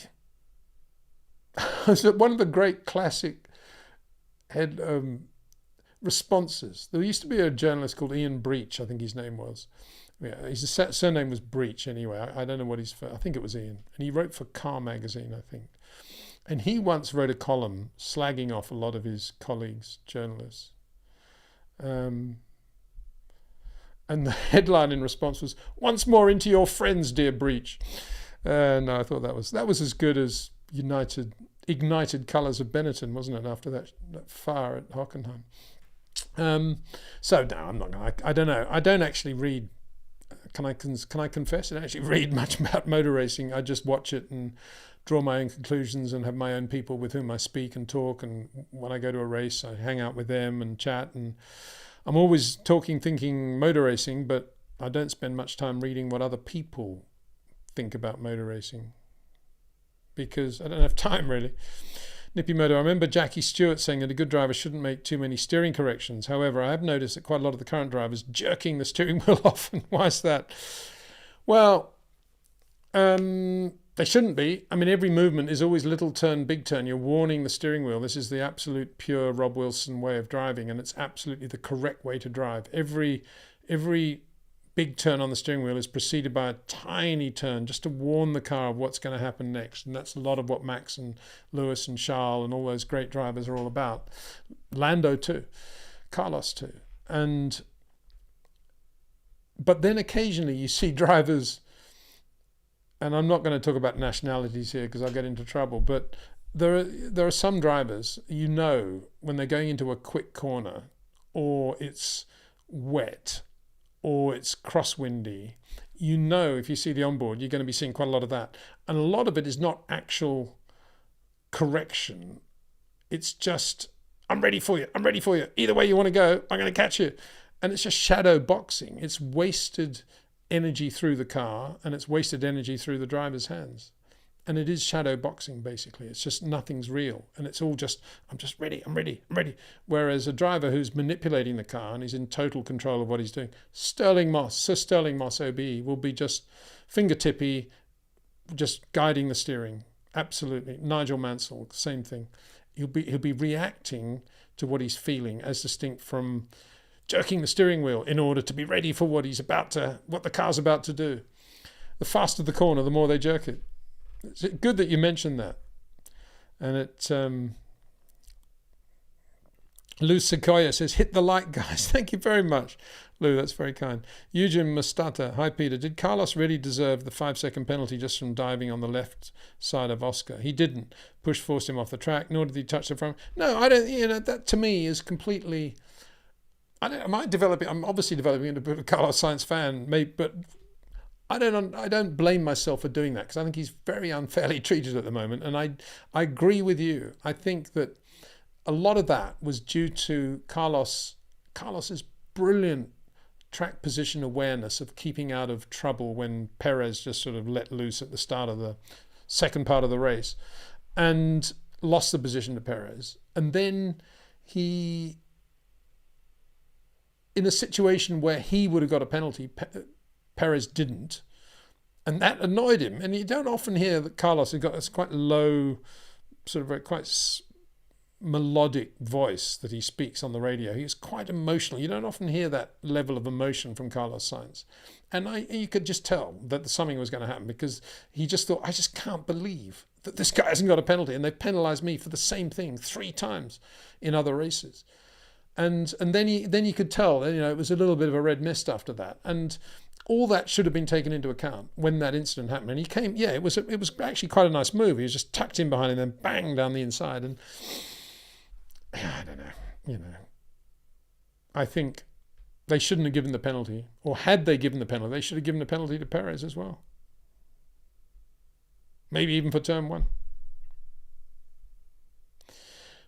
S1: So one of the great classic responses. There used to be a journalist called Ian Breach, I think his name was. Yeah, his surname was Breach anyway. I don't know what I think it was Ian. And he wrote for Car Magazine, I think. And he once wrote a column slagging off a lot of his colleagues, journalists. And the headline in response was, "Once more into your friends, dear Breach." No, I thought that was as good as ignited colours of Benetton, wasn't it, after that fire at Hockenheim? So no, I'm not going to. I don't know. I don't actually read. Can I confess? I don't actually read much about motor racing. I just watch it and draw my own conclusions and have my own people with whom I speak and talk. And when I go to a race, I hang out with them and chat. And I'm always thinking motor racing, but I don't spend much time reading what other people think about motor racing because I don't have time, really. Nippy Moto, I remember Jackie Stewart saying that a good driver shouldn't make too many steering corrections. However, I have noticed that quite a lot of the current drivers jerking the steering wheel off. And why is that? Well, they shouldn't be. I mean, every movement is always little turn, big turn. You're warning the steering wheel. This is the absolute pure Rob Wilson way of driving, and it's absolutely the correct way to drive. Every big turn on the steering wheel is preceded by a tiny turn just to warn the car of what's going to happen next. And that's a lot of what Max and Lewis and Charles and all those great drivers are all about. Lando too, Carlos too. But then occasionally you see drivers, and I'm not going to talk about nationalities here because I'll get into trouble, but there are some drivers, you know, when they're going into a quick corner or it's wet or it's crosswindy, you know, if you see the onboard, you're going to be seeing quite a lot of that. And a lot of it is not actual correction. It's just, I'm ready for you. Either way you want to go, I'm going to catch you. And it's just shadow boxing. It's wasted energy through the car and it's wasted energy through the driver's hands. And it is shadow boxing, basically. It's just nothing's real. And it's all just, I'm just ready, I'm ready. Whereas a driver who's manipulating the car and he's in total control of what he's doing, Sir Stirling Moss OBE will be just fingertippy, just guiding the steering. Absolutely. Nigel Mansell, same thing. He'll be reacting to what he's feeling as distinct from jerking the steering wheel in order to be ready for what the car's about to do. The faster the corner, the more they jerk it. It's good that you mentioned that. And Lou Sequoia says, hit the like, guys. Thank you very much, Lou. That's very kind. Eugene Mustata. Hi, Peter. Did Carlos really deserve the 5-second penalty just from diving on the left side of Oscar? He didn't. Push forced him off the track, nor did he touch the front. No, I don't, that to me is completely, I'm obviously developing into a bit of a Carlos Sainz fan, but I don't blame myself for doing that because I think he's very unfairly treated at the moment. And I agree with you. I think that a lot of that was due to Carlos's brilliant track position awareness of keeping out of trouble when Perez just sort of let loose at the start of the second part of the race and lost the position to Perez. And then he, in a situation where he would have got a penalty, Perez didn't, and that annoyed him. And you don't often hear that Carlos has got this quite low, sort of a quite melodic voice that he speaks on the radio. He's quite emotional. You don't often hear that level of emotion from Carlos Sainz. And you could just tell that something was going to happen because he just thought, I just can't believe that this guy hasn't got a penalty, and they've penalised me for the same thing 3 times in other races. And then you could tell, it was a little bit of a red mist after that. And all that should have been taken into account when that incident happened. And he came, it was actually quite a nice move. He was just tucked in behind him, then bang down the inside. And I don't know, I think they shouldn't have given the penalty, or had they given the penalty, they should have given the penalty to Perez as well. Maybe even for turn 1.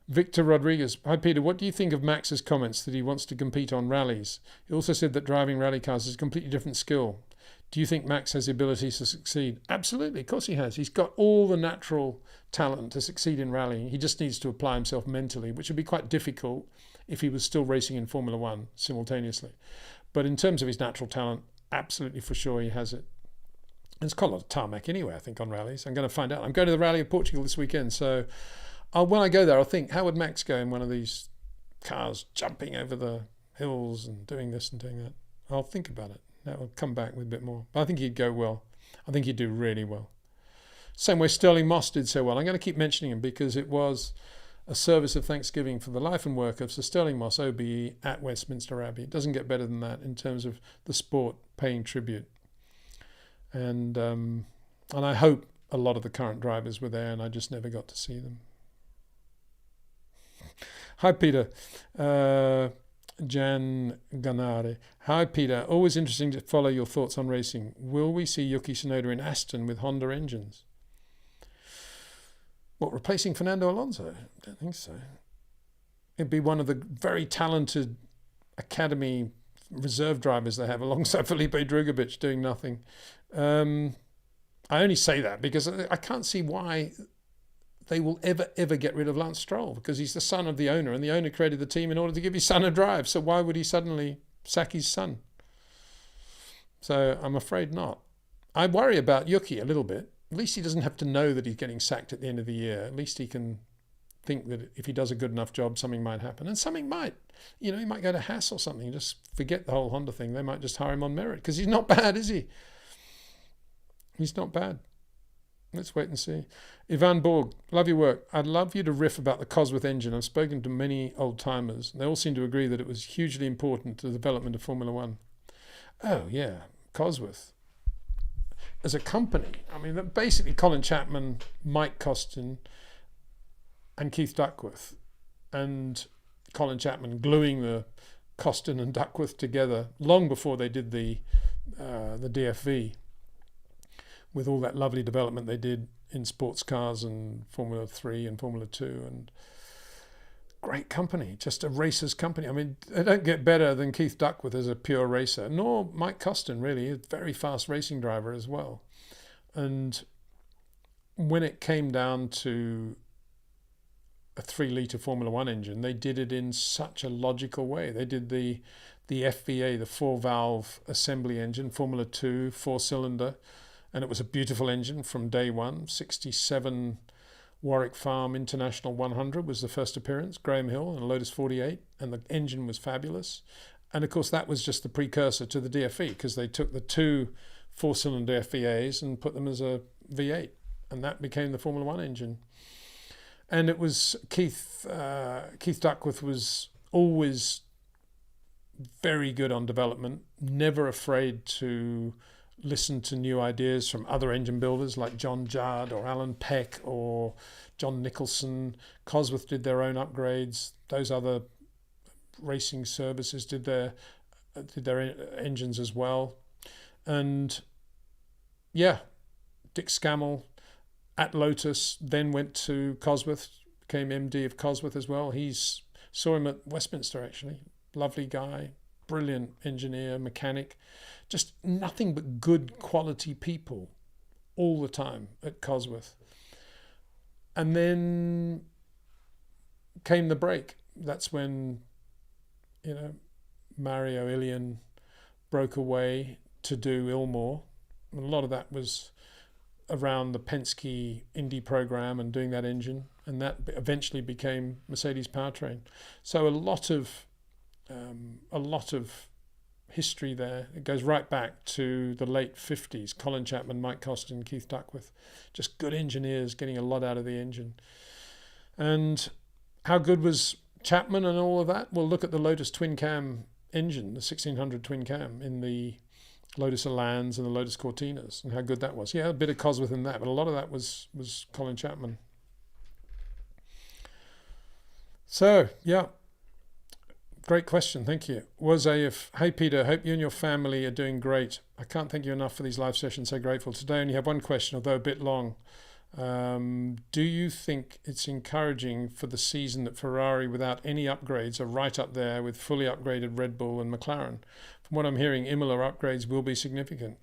S1: Victor Rodriguez. Hi, Peter. What do you think of Max's comments that he wants to compete on rallies? He also said that driving rally cars is a completely different skill. Do you think Max has the ability to succeed? Absolutely. Of course he has. He's got all the natural talent to succeed in rallying. He just needs to apply himself mentally, which would be quite difficult if he was still racing in Formula One simultaneously. But in terms of his natural talent, absolutely for sure he has it. And it's quite a lot of tarmac anyway, I think, on rallies. I'm going to find out. I'm going to the Rally of Portugal this weekend, so when I go there, I'll think, how would Max go in one of these cars jumping over the hills and doing this and doing that? I'll think about it. That will come back with a bit more. But I think he'd go well. I think he'd do really well. Same way Stirling Moss did so well. I'm going to keep mentioning him because it was a service of thanksgiving for the life and work of Sir Stirling Moss, OBE, at Westminster Abbey. It doesn't get better than that in terms of the sport paying tribute. And I hope a lot of the current drivers were there and I just never got to see them. Hi, Peter. Jan Ganare. Hi, Peter. Always interesting to follow your thoughts on racing. Will we see Yuki Tsunoda in Aston with Honda engines? What, replacing Fernando Alonso? I don't think so. It'd be one of the very talented academy reserve drivers they have alongside Felipe Drugovich doing nothing. I only say that because I can't see why they will ever get rid of Lance Stroll, because he's the son of the owner and the owner created the team in order to give his son a drive. So why would he suddenly sack his son? So I'm afraid not. I worry about Yuki a little bit. At least he doesn't have to know that he's getting sacked at the end of the year. At least he can think that if he does a good enough job, something might happen. And something might. You know, he might go to Haas or something. Just forget the whole Honda thing. They might just hire him on merit because he's not bad, is he? He's not bad. Let's wait and see. Ivan Borg, love your work. I'd love you to riff about the Cosworth engine. I've spoken to many old-timers. They all seem to agree that it was hugely important to the development of Formula One. Oh, yeah, Cosworth. As a company, I mean, basically Colin Chapman, Mike Costin, and Keith Duckworth. And Colin Chapman gluing the Costin and Duckworth together long before they did the DFV. With all that lovely development they did in sports cars and Formula 3 and Formula 2, and great company, just a racer's company. I mean, they don't get better than Keith Duckworth as a pure racer, nor Mike Costin, really, a very fast racing driver as well. And when it came down to a 3-litre Formula 1 engine, they did it in such a logical way. They did the FVA, the 4-valve assembly engine, Formula 2, 4-cylinder, and it was a beautiful engine from day one. 67 Warwick Farm International 100 was the first appearance, Graham Hill and Lotus 48, and the engine was fabulous. And of course that was just the precursor to the DFE, because they took the 2 4-cylinder FVAs and put them as a V8, and that became the Formula 1 engine. And it was Keith Duckworth was always very good on development, never afraid to listen to new ideas from other engine builders like John Judd or Alan Peck or John Nicholson. Cosworth did their own upgrades. Those other racing services did their engines as well. And yeah, Dick Scammell at Lotus then went to Cosworth, became MD of Cosworth as well. Saw him at Westminster actually. Lovely guy, brilliant engineer, mechanic. Just nothing but good quality people all the time at Cosworth. And then came the break. That's when, Mario Ilian broke away to do Ilmore. And a lot of that was around the Penske Indy program and doing that engine. And that eventually became Mercedes powertrain. So a lot of history there. It goes right back to the late 50s. Colin Chapman, Mike Costin, Keith Duckworth. Just good engineers getting a lot out of the engine. And how good was Chapman and all of that? Well, look at the Lotus twin cam engine, the 1600 twin cam in the Lotus Elans and the Lotus Cortinas, and how good that was. Yeah, a bit of Cosworth in that, but a lot of that was Colin Chapman. So, yeah. Great question, thank you. Hey Peter, hope you and your family are doing great. I can't thank you enough for these live sessions, so grateful. Today I only have one question, although a bit long. Do you think it's encouraging for the season that Ferrari, without any upgrades, are right up there with fully upgraded Red Bull and McLaren? From what I'm hearing, Imola upgrades will be significant.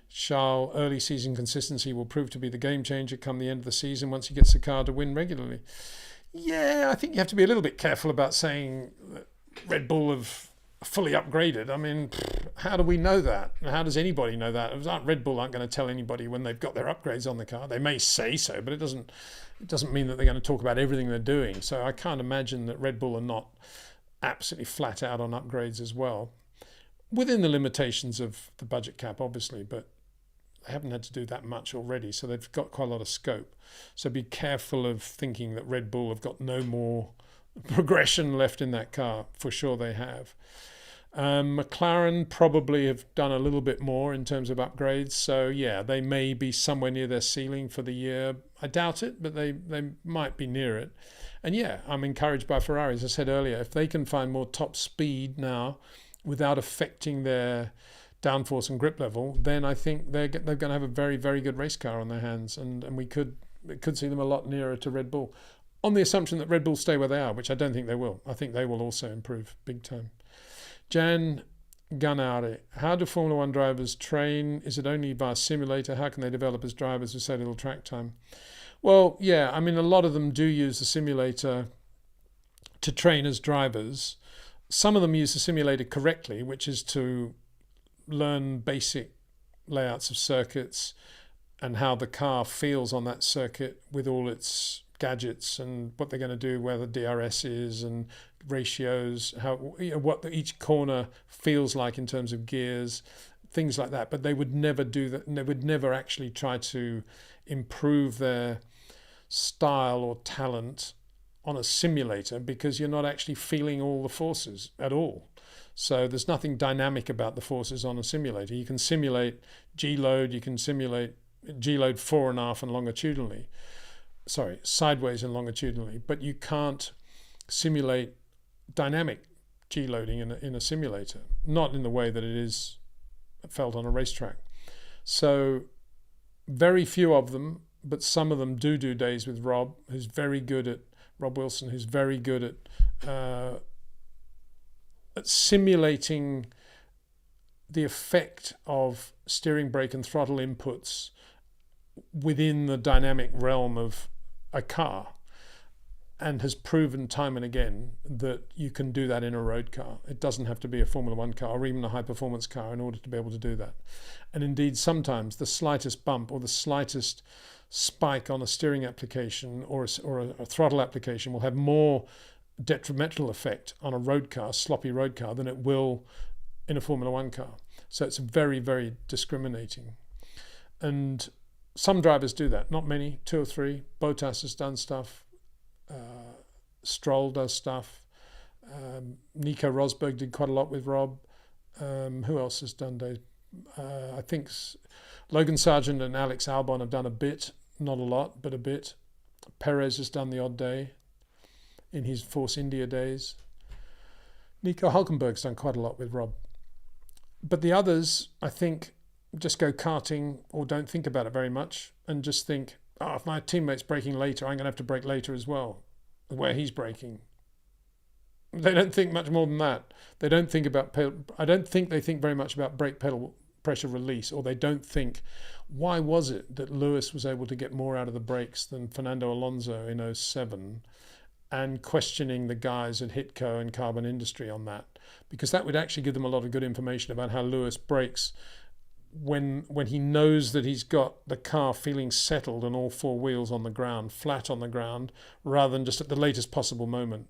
S1: Charles' early season consistency will prove to be the game changer come the end of the season once he gets the car to win regularly. Yeah, I think you have to be a little bit careful about saying that Red Bull have fully upgraded. I mean, how do we know that? How does anybody know that? Red Bull aren't going to tell anybody when they've got their upgrades on the car. They may say so, but it doesn't mean that they're going to talk about everything they're doing. So I can't imagine that Red Bull are not absolutely flat out on upgrades as well, within the limitations of the budget cap, obviously, but they haven't had to do that much already, so they've got quite a lot of scope. So be careful of thinking that Red Bull have got no more progression left in that car. For sure they have. McLaren probably have done a little bit more in terms of upgrades, so yeah, they may be somewhere near their ceiling for the year. I doubt it, but they might be near it. And yeah, I'm encouraged by Ferrari. As I said earlier, if they can find more top speed now without affecting their downforce and grip level, then I think they're going to have a very, very good race car on their hands, and we could see them a lot nearer to Red Bull, on the assumption that Red Bull stay where they are, which I don't think they will. I think they will also improve big time. Jan Ganare, how do Formula One drivers train? Is it only via simulator? How can they develop as drivers with so little track time? Well, yeah, I mean, a lot of them do use the simulator to train as drivers. Some of them use the simulator correctly, which is to learn basic layouts of circuits and how the car feels on that circuit with all its gadgets and what they're going to do, where the DRS is and ratios, how what each corner feels like in terms of gears, things like that. But they would never do that, and they would never actually try to improve their style or talent on a simulator, because you're not actually feeling all the forces at all. So there's nothing dynamic about the forces on a simulator. You can simulate G-load, you can simulate G-load 4.5 and longitudinally, sideways and longitudinally, but you can't simulate dynamic G-loading in a simulator, not in the way that it is felt on a racetrack. So very few of them, but some of them do days with Rob Wilson, who's very good at simulating the effect of steering, brake and throttle inputs within the dynamic realm of a car, and has proven time and again that you can do that in a road car. It doesn't have to be a Formula One car or even a high performance car in order to be able to do that. And indeed, sometimes the slightest bump or the slightest spike on a steering application or a throttle application will have more detrimental effect on a road car, sloppy road car, than it will in a Formula One car. So it's very, very discriminating. And some drivers do that, not many, 2 or 3. Bottas has done stuff. Stroll does stuff. Nico Rosberg did quite a lot with Rob. Who else has done days? I think Logan Sargent and Alex Albon have done a bit, not a lot, but a bit. Perez has done the odd day in his Force India days. Nico Hülkenberg's done quite a lot with Rob. But the others, I think, just go karting or don't think about it very much and just think, if my teammate's braking later, I'm going to have to brake later as well, where he's braking. They don't think much more than that. They don't think about, I don't think they think very much about brake pedal pressure release, or they don't think, why was it that Lewis was able to get more out of the brakes than Fernando Alonso in 2007, and questioning the guys at Hitco and Carbon Industry on that, because that would actually give them a lot of good information about how Lewis brakes when he knows that he's got the car feeling settled and all 4 wheels on the ground, flat on the ground, rather than just at the latest possible moment.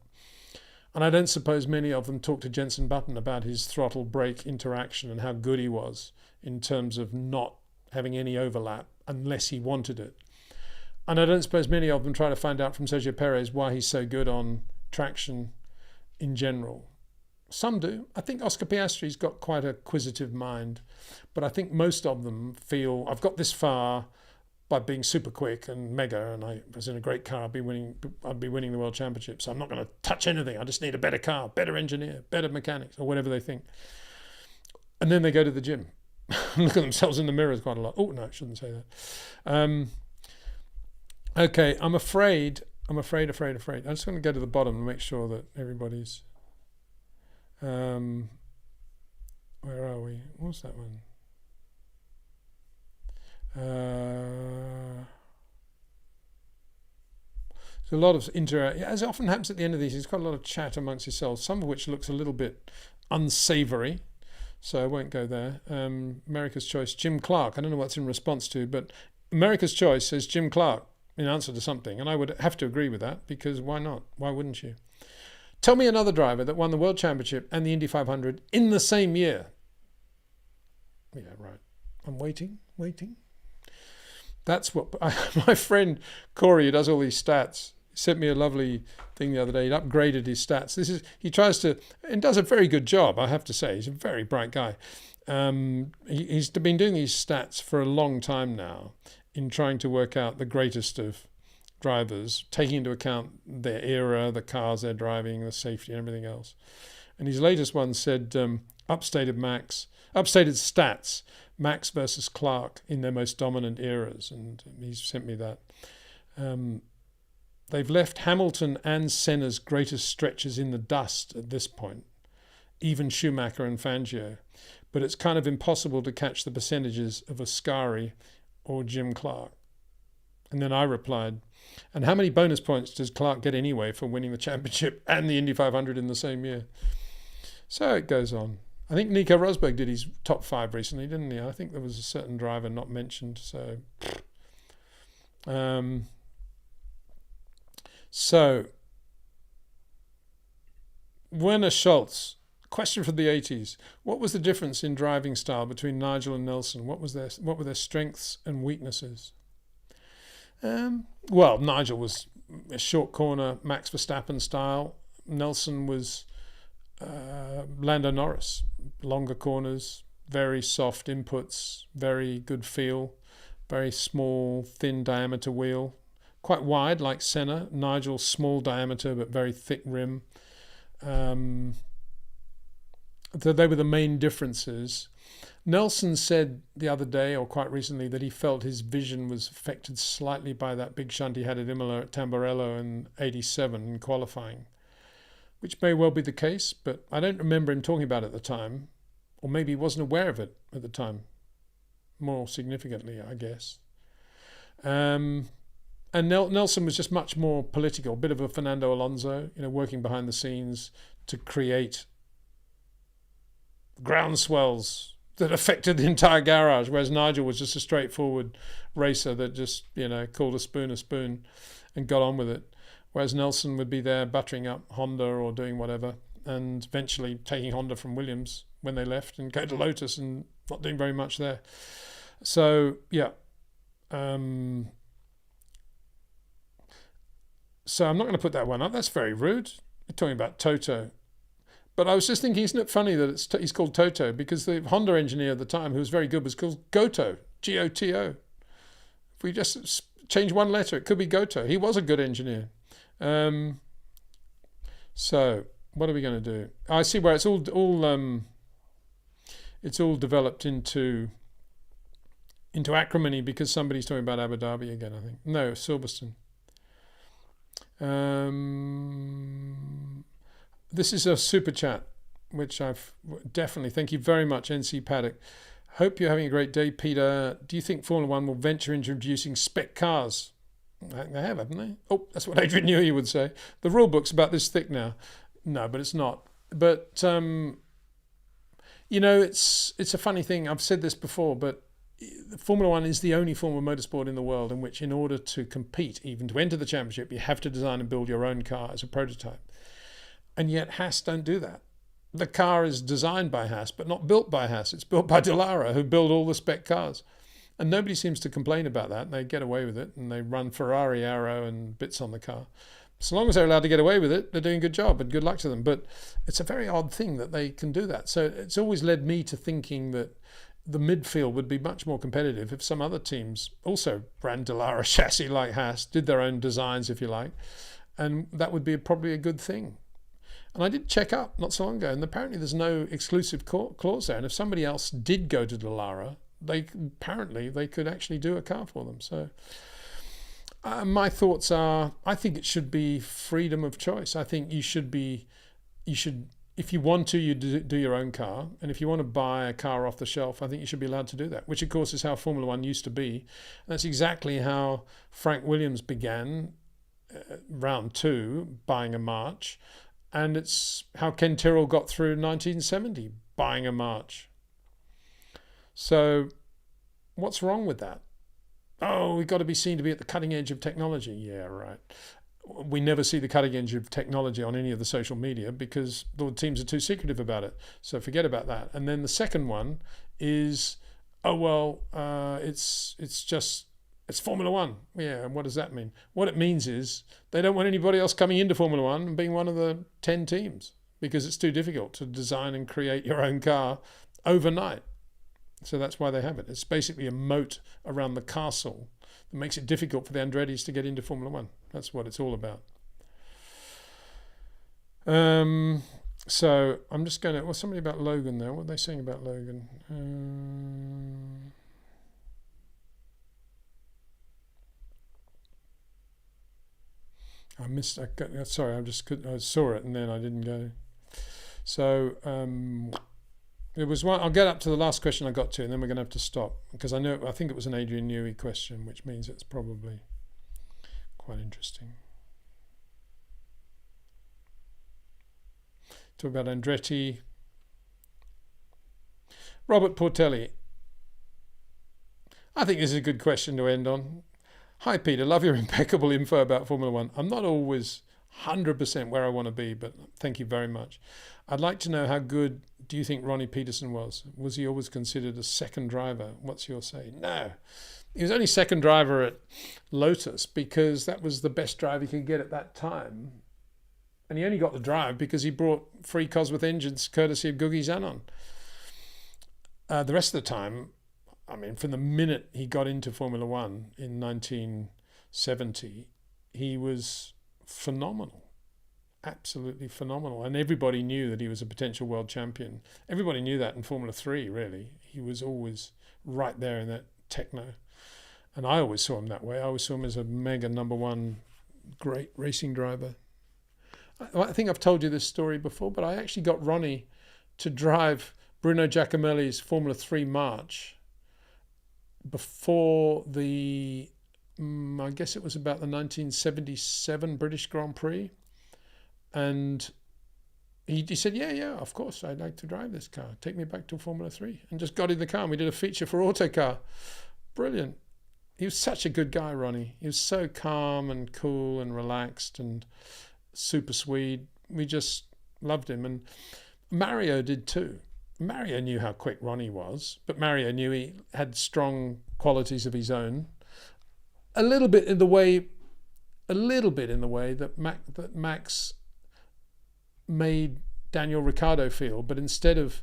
S1: And I don't suppose many of them talked to Jenson Button about his throttle brake interaction and how good he was in terms of not having any overlap unless he wanted it. And I don't suppose many of them try to find out from Sergio Perez why he's so good on traction in general. Some do. I think Oscar Piastri's got quite a acquisitive mind, but I think most of them feel, I've got this far by being super quick and mega, and I was in a great car, I'd be winning the world championship, so I'm not going to touch anything. I just need a better car, better engineer, better mechanics, or whatever they think. And then they go to the gym, look at themselves in the mirrors quite a lot. Oh no, I shouldn't say that. Okay, I'm afraid. I'm just going to go to the bottom and make sure that everybody's. Where are we? What's that one? There's a lot of as often happens at the end of these, there's quite a lot of chat amongst yourselves, some of which looks a little bit unsavoury, so I won't go there. America's Choice, Jim Clark. I don't know what's in response to, but America's Choice says Jim Clark in answer to something, and I would have to agree with that, because why not? Why wouldn't you? Tell me another driver that won the World Championship and the Indy 500 in the same year. Yeah, right. I'm waiting. That's what my friend Corey, who does all these stats, sent me a lovely thing the other day. He'd upgraded his stats. He tries to, and does a very good job, I have to say. He's a very bright guy. He's been doing these stats for a long time now, in trying to work out the greatest of drivers, taking into account their era, the cars they're driving, the safety and everything else. And his latest one said upstated stats, Max versus Clark in their most dominant eras, and he's sent me that. They've left Hamilton and Senna's greatest stretches in the dust at this point, even Schumacher and Fangio, but it's kind of impossible to catch the percentages of Ascari or Jim Clark. And then I replied, and how many bonus points does Clark get anyway for winning the championship and the Indy 500 in the same year? So it goes on. I think Nico Rosberg did his top 5 recently, didn't he? I think there was a certain driver not mentioned. So Werner Schultz, question for the 80s. What was the difference in driving style between Nigel and Nelson? What were their strengths and weaknesses? Well, Nigel was a short corner, Max Verstappen style. Nelson was Lando Norris, longer corners, very soft inputs, very good feel, very small, thin diameter wheel, quite wide like Senna. Nigel, small diameter but very thick rim. So they were the main differences. Nelson said the other day, or quite recently, that he felt his vision was affected slightly by that big shunt he had at Imola at Tamburello in '87 in qualifying, which may well be the case, but I don't remember him talking about it at the time, or maybe he wasn't aware of it at the time, more significantly, I guess. And Nelson was just much more political, a bit of a Fernando Alonso, working behind the scenes to create groundswells that affected the entire garage, whereas Nigel was just a straightforward racer that just, called a spoon and got on with it. Whereas Nelson would be there buttering up Honda or doing whatever, and eventually taking Honda from Williams when they left and go to Lotus and not doing very much there. So, yeah. So I'm not going to put that one up. That's very rude. You're talking about Toto. But I was just thinking, isn't it funny that he's called Toto? Because the Honda engineer at the time, who was very good, was called Goto, Goto. If we just change one letter, it could be Goto. He was a good engineer. So what are we going to do? I see where it's all developed into acrimony because somebody's talking about Abu Dhabi again, I think. No, Silverstone. This is a super chat, which I've definitely, thank you very much, NC Paddock. Hope you're having a great day, Peter. Do you think Formula One will venture into introducing spec cars? I think they have, haven't they? Oh, that's what Adrian Newey would say. The rule book's about this thick now. No, but it's not. But, it's a funny thing. I've said this before, but Formula One is the only form of motorsport in the world in which, in order to compete, even to enter the championship, you have to design and build your own car as a prototype. And yet Haas don't do that. The car is designed by Haas, but not built by Haas. It's built by Dallara, who build all the spec cars. And nobody seems to complain about that. They get away with it, and they run Ferrari Arrow and bits on the car. So long as they're allowed to get away with it, they're doing a good job, and good luck to them. But it's a very odd thing that they can do that. So it's always led me to thinking that the midfield would be much more competitive if some other teams also ran Dallara chassis like Haas, did their own designs, if you like, and that would be probably a good thing. And I did check up not so long ago, and apparently there's no exclusive clause there. And if somebody else did go to Dallara, they could actually do a car for them. So My thoughts are, I think it should be freedom of choice. I think you should, if you want to, you do your own car. And if you want to buy a car off the shelf, I think you should be allowed to do that, which of course is how Formula One used to be. And that's exactly how Frank Williams began round 2, buying a March. And it's how Ken Tyrrell got through 1970, buying a March. So what's wrong with that? Oh, we've got to be seen to be at the cutting edge of technology. Yeah, right. We never see the cutting edge of technology on any of the social media because the teams are too secretive about it. So forget about that. And then the second one is, it's Formula One. Yeah, and what does that mean? What it means is they don't want anybody else coming into Formula One and being one of the 10 teams because it's too difficult to design and create your own car overnight. So that's why they have it. It's basically a moat around the castle that makes it difficult for the Andrettis to get into Formula One. That's what it's all about. So I'm just going to... Well, somebody about Logan there. What are they saying about Logan? Sorry, I saw it and then I didn't go. So... There was one. I'll get up to the last question I got to, and then we're going to have to stop because I think it was an Adrian Newey question, which means it's probably quite interesting. Talk about Andretti. Robert Portelli. I think this is a good question to end on. Hi Peter, love your impeccable info about Formula One. I'm not always 100% where I want to be, but thank you very much. I'd like to know how good do you think Ronnie Peterson was? Was he always considered a second driver? What's your say? No. He was only second driver at Lotus because that was the best drive he could get at that time. And he only got the drive because he brought free Cosworth engines courtesy of Gugi Zanon. The rest of the time, I mean, from the minute he got into Formula One in 1970, he was phenomenal. Absolutely phenomenal. And everybody knew that he was a potential world champion. Everybody knew that in Formula 3, really. He was always right there in that techno. And I always saw him that way. I always saw him as a mega number one great racing driver. I think I've told you this story before, but I actually got Ronnie to drive Bruno Giacomelli's Formula 3 March before the, I guess it was about the 1977 British Grand Prix. And he said, yeah, of course, I'd like to drive this car. Take me back to Formula 3. And just got in the car and we did a feature for Autocar. Brilliant. He was such a good guy, Ronnie. He was so calm and cool and relaxed and super sweet. We just loved him. And Mario did too. Mario knew how quick Ronnie was, but Mario knew he had strong qualities of his own. A little bit in the way that Max made Daniel Ricciardo feel, but instead of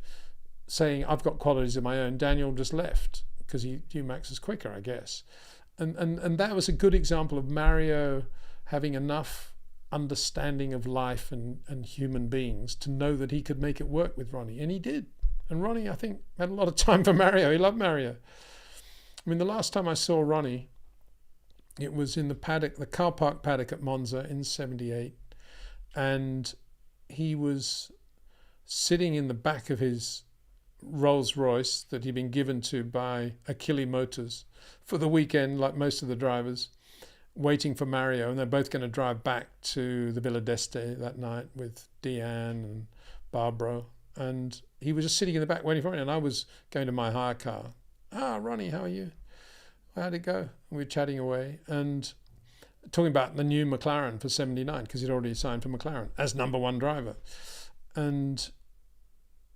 S1: saying I've got qualities of my own, Daniel just left because he knew Max was quicker, I guess. And that was a good example of Mario having enough understanding of life and human beings to know that he could make it work with Ronnie, and he did. And Ronnie, I think, had a lot of time for Mario. He loved Mario. I mean, the last time I saw Ronnie, it was in the paddock, the car park paddock at Monza in '78, and he was sitting in the back of his Rolls Royce that he'd been given to by Achille Motors for the weekend, like most of the drivers, waiting for Mario, and they're both going to drive back to the Villa d'Este that night with Deanne and Barbara, and he was just sitting in the back waiting for me, and I was going to my hire car. Ronnie, how are you? How'd it go? And we were chatting away and talking about the new McLaren for '79 because he'd already signed for McLaren as number one driver. And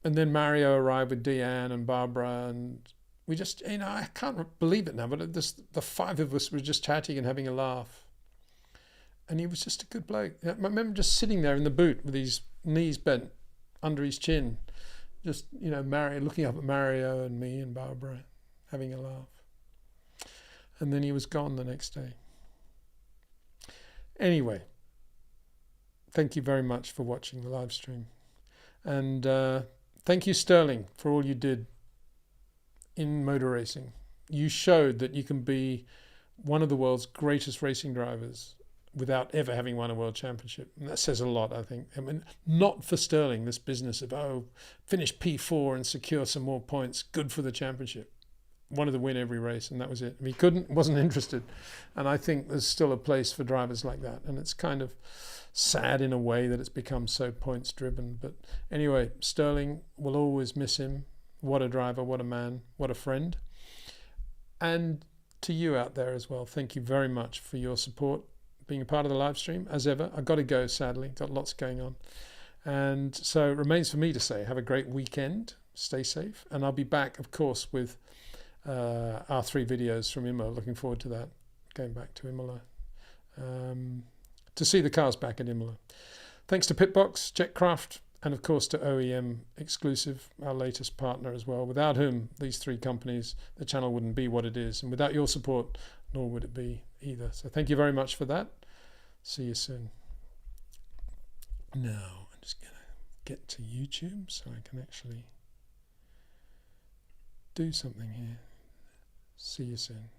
S1: then Mario arrived with Deanne and Barbara, and we just, I can't believe it now, but the five of us were just chatting and having a laugh. And he was just a good bloke. I remember just sitting there in the boot with his knees bent under his chin, just, Mario, looking up at Mario and me and Barbara, having a laugh. And then he was gone the next day. Anyway, thank you very much for watching the live stream. And thank you, Stirling, for all you did in motor racing. You showed that you can be one of the world's greatest racing drivers without ever having won a world championship. And that says a lot, I think. I mean, not for Stirling, this business of, finish P4 and secure some more points, good for the championship. Wanted to win every race, and that was it. He wasn't interested. And I think there's still a place for drivers like that. And it's kind of sad in a way that it's become so points driven. But anyway, Stirling, will always miss him. What a driver, what a man, what a friend. And to you out there as well, thank you very much for your support, being a part of the live stream. As ever, I've got to go, sadly, got lots going on. And so it remains for me to say, have a great weekend, stay safe. And I'll be back, of course, with our 3 videos from Imola. Looking forward to that, going back to Imola to see the cars back at Imola. Thanks to Pitbox, Jetcraft, and of course to OEM Exclusive, our latest partner as well, without whom these 3 companies, the channel wouldn't be what it is, and without your support, nor would it be either. So thank you very much for that. See you soon. Now I'm just going to get to YouTube so I can actually do something here. See you soon.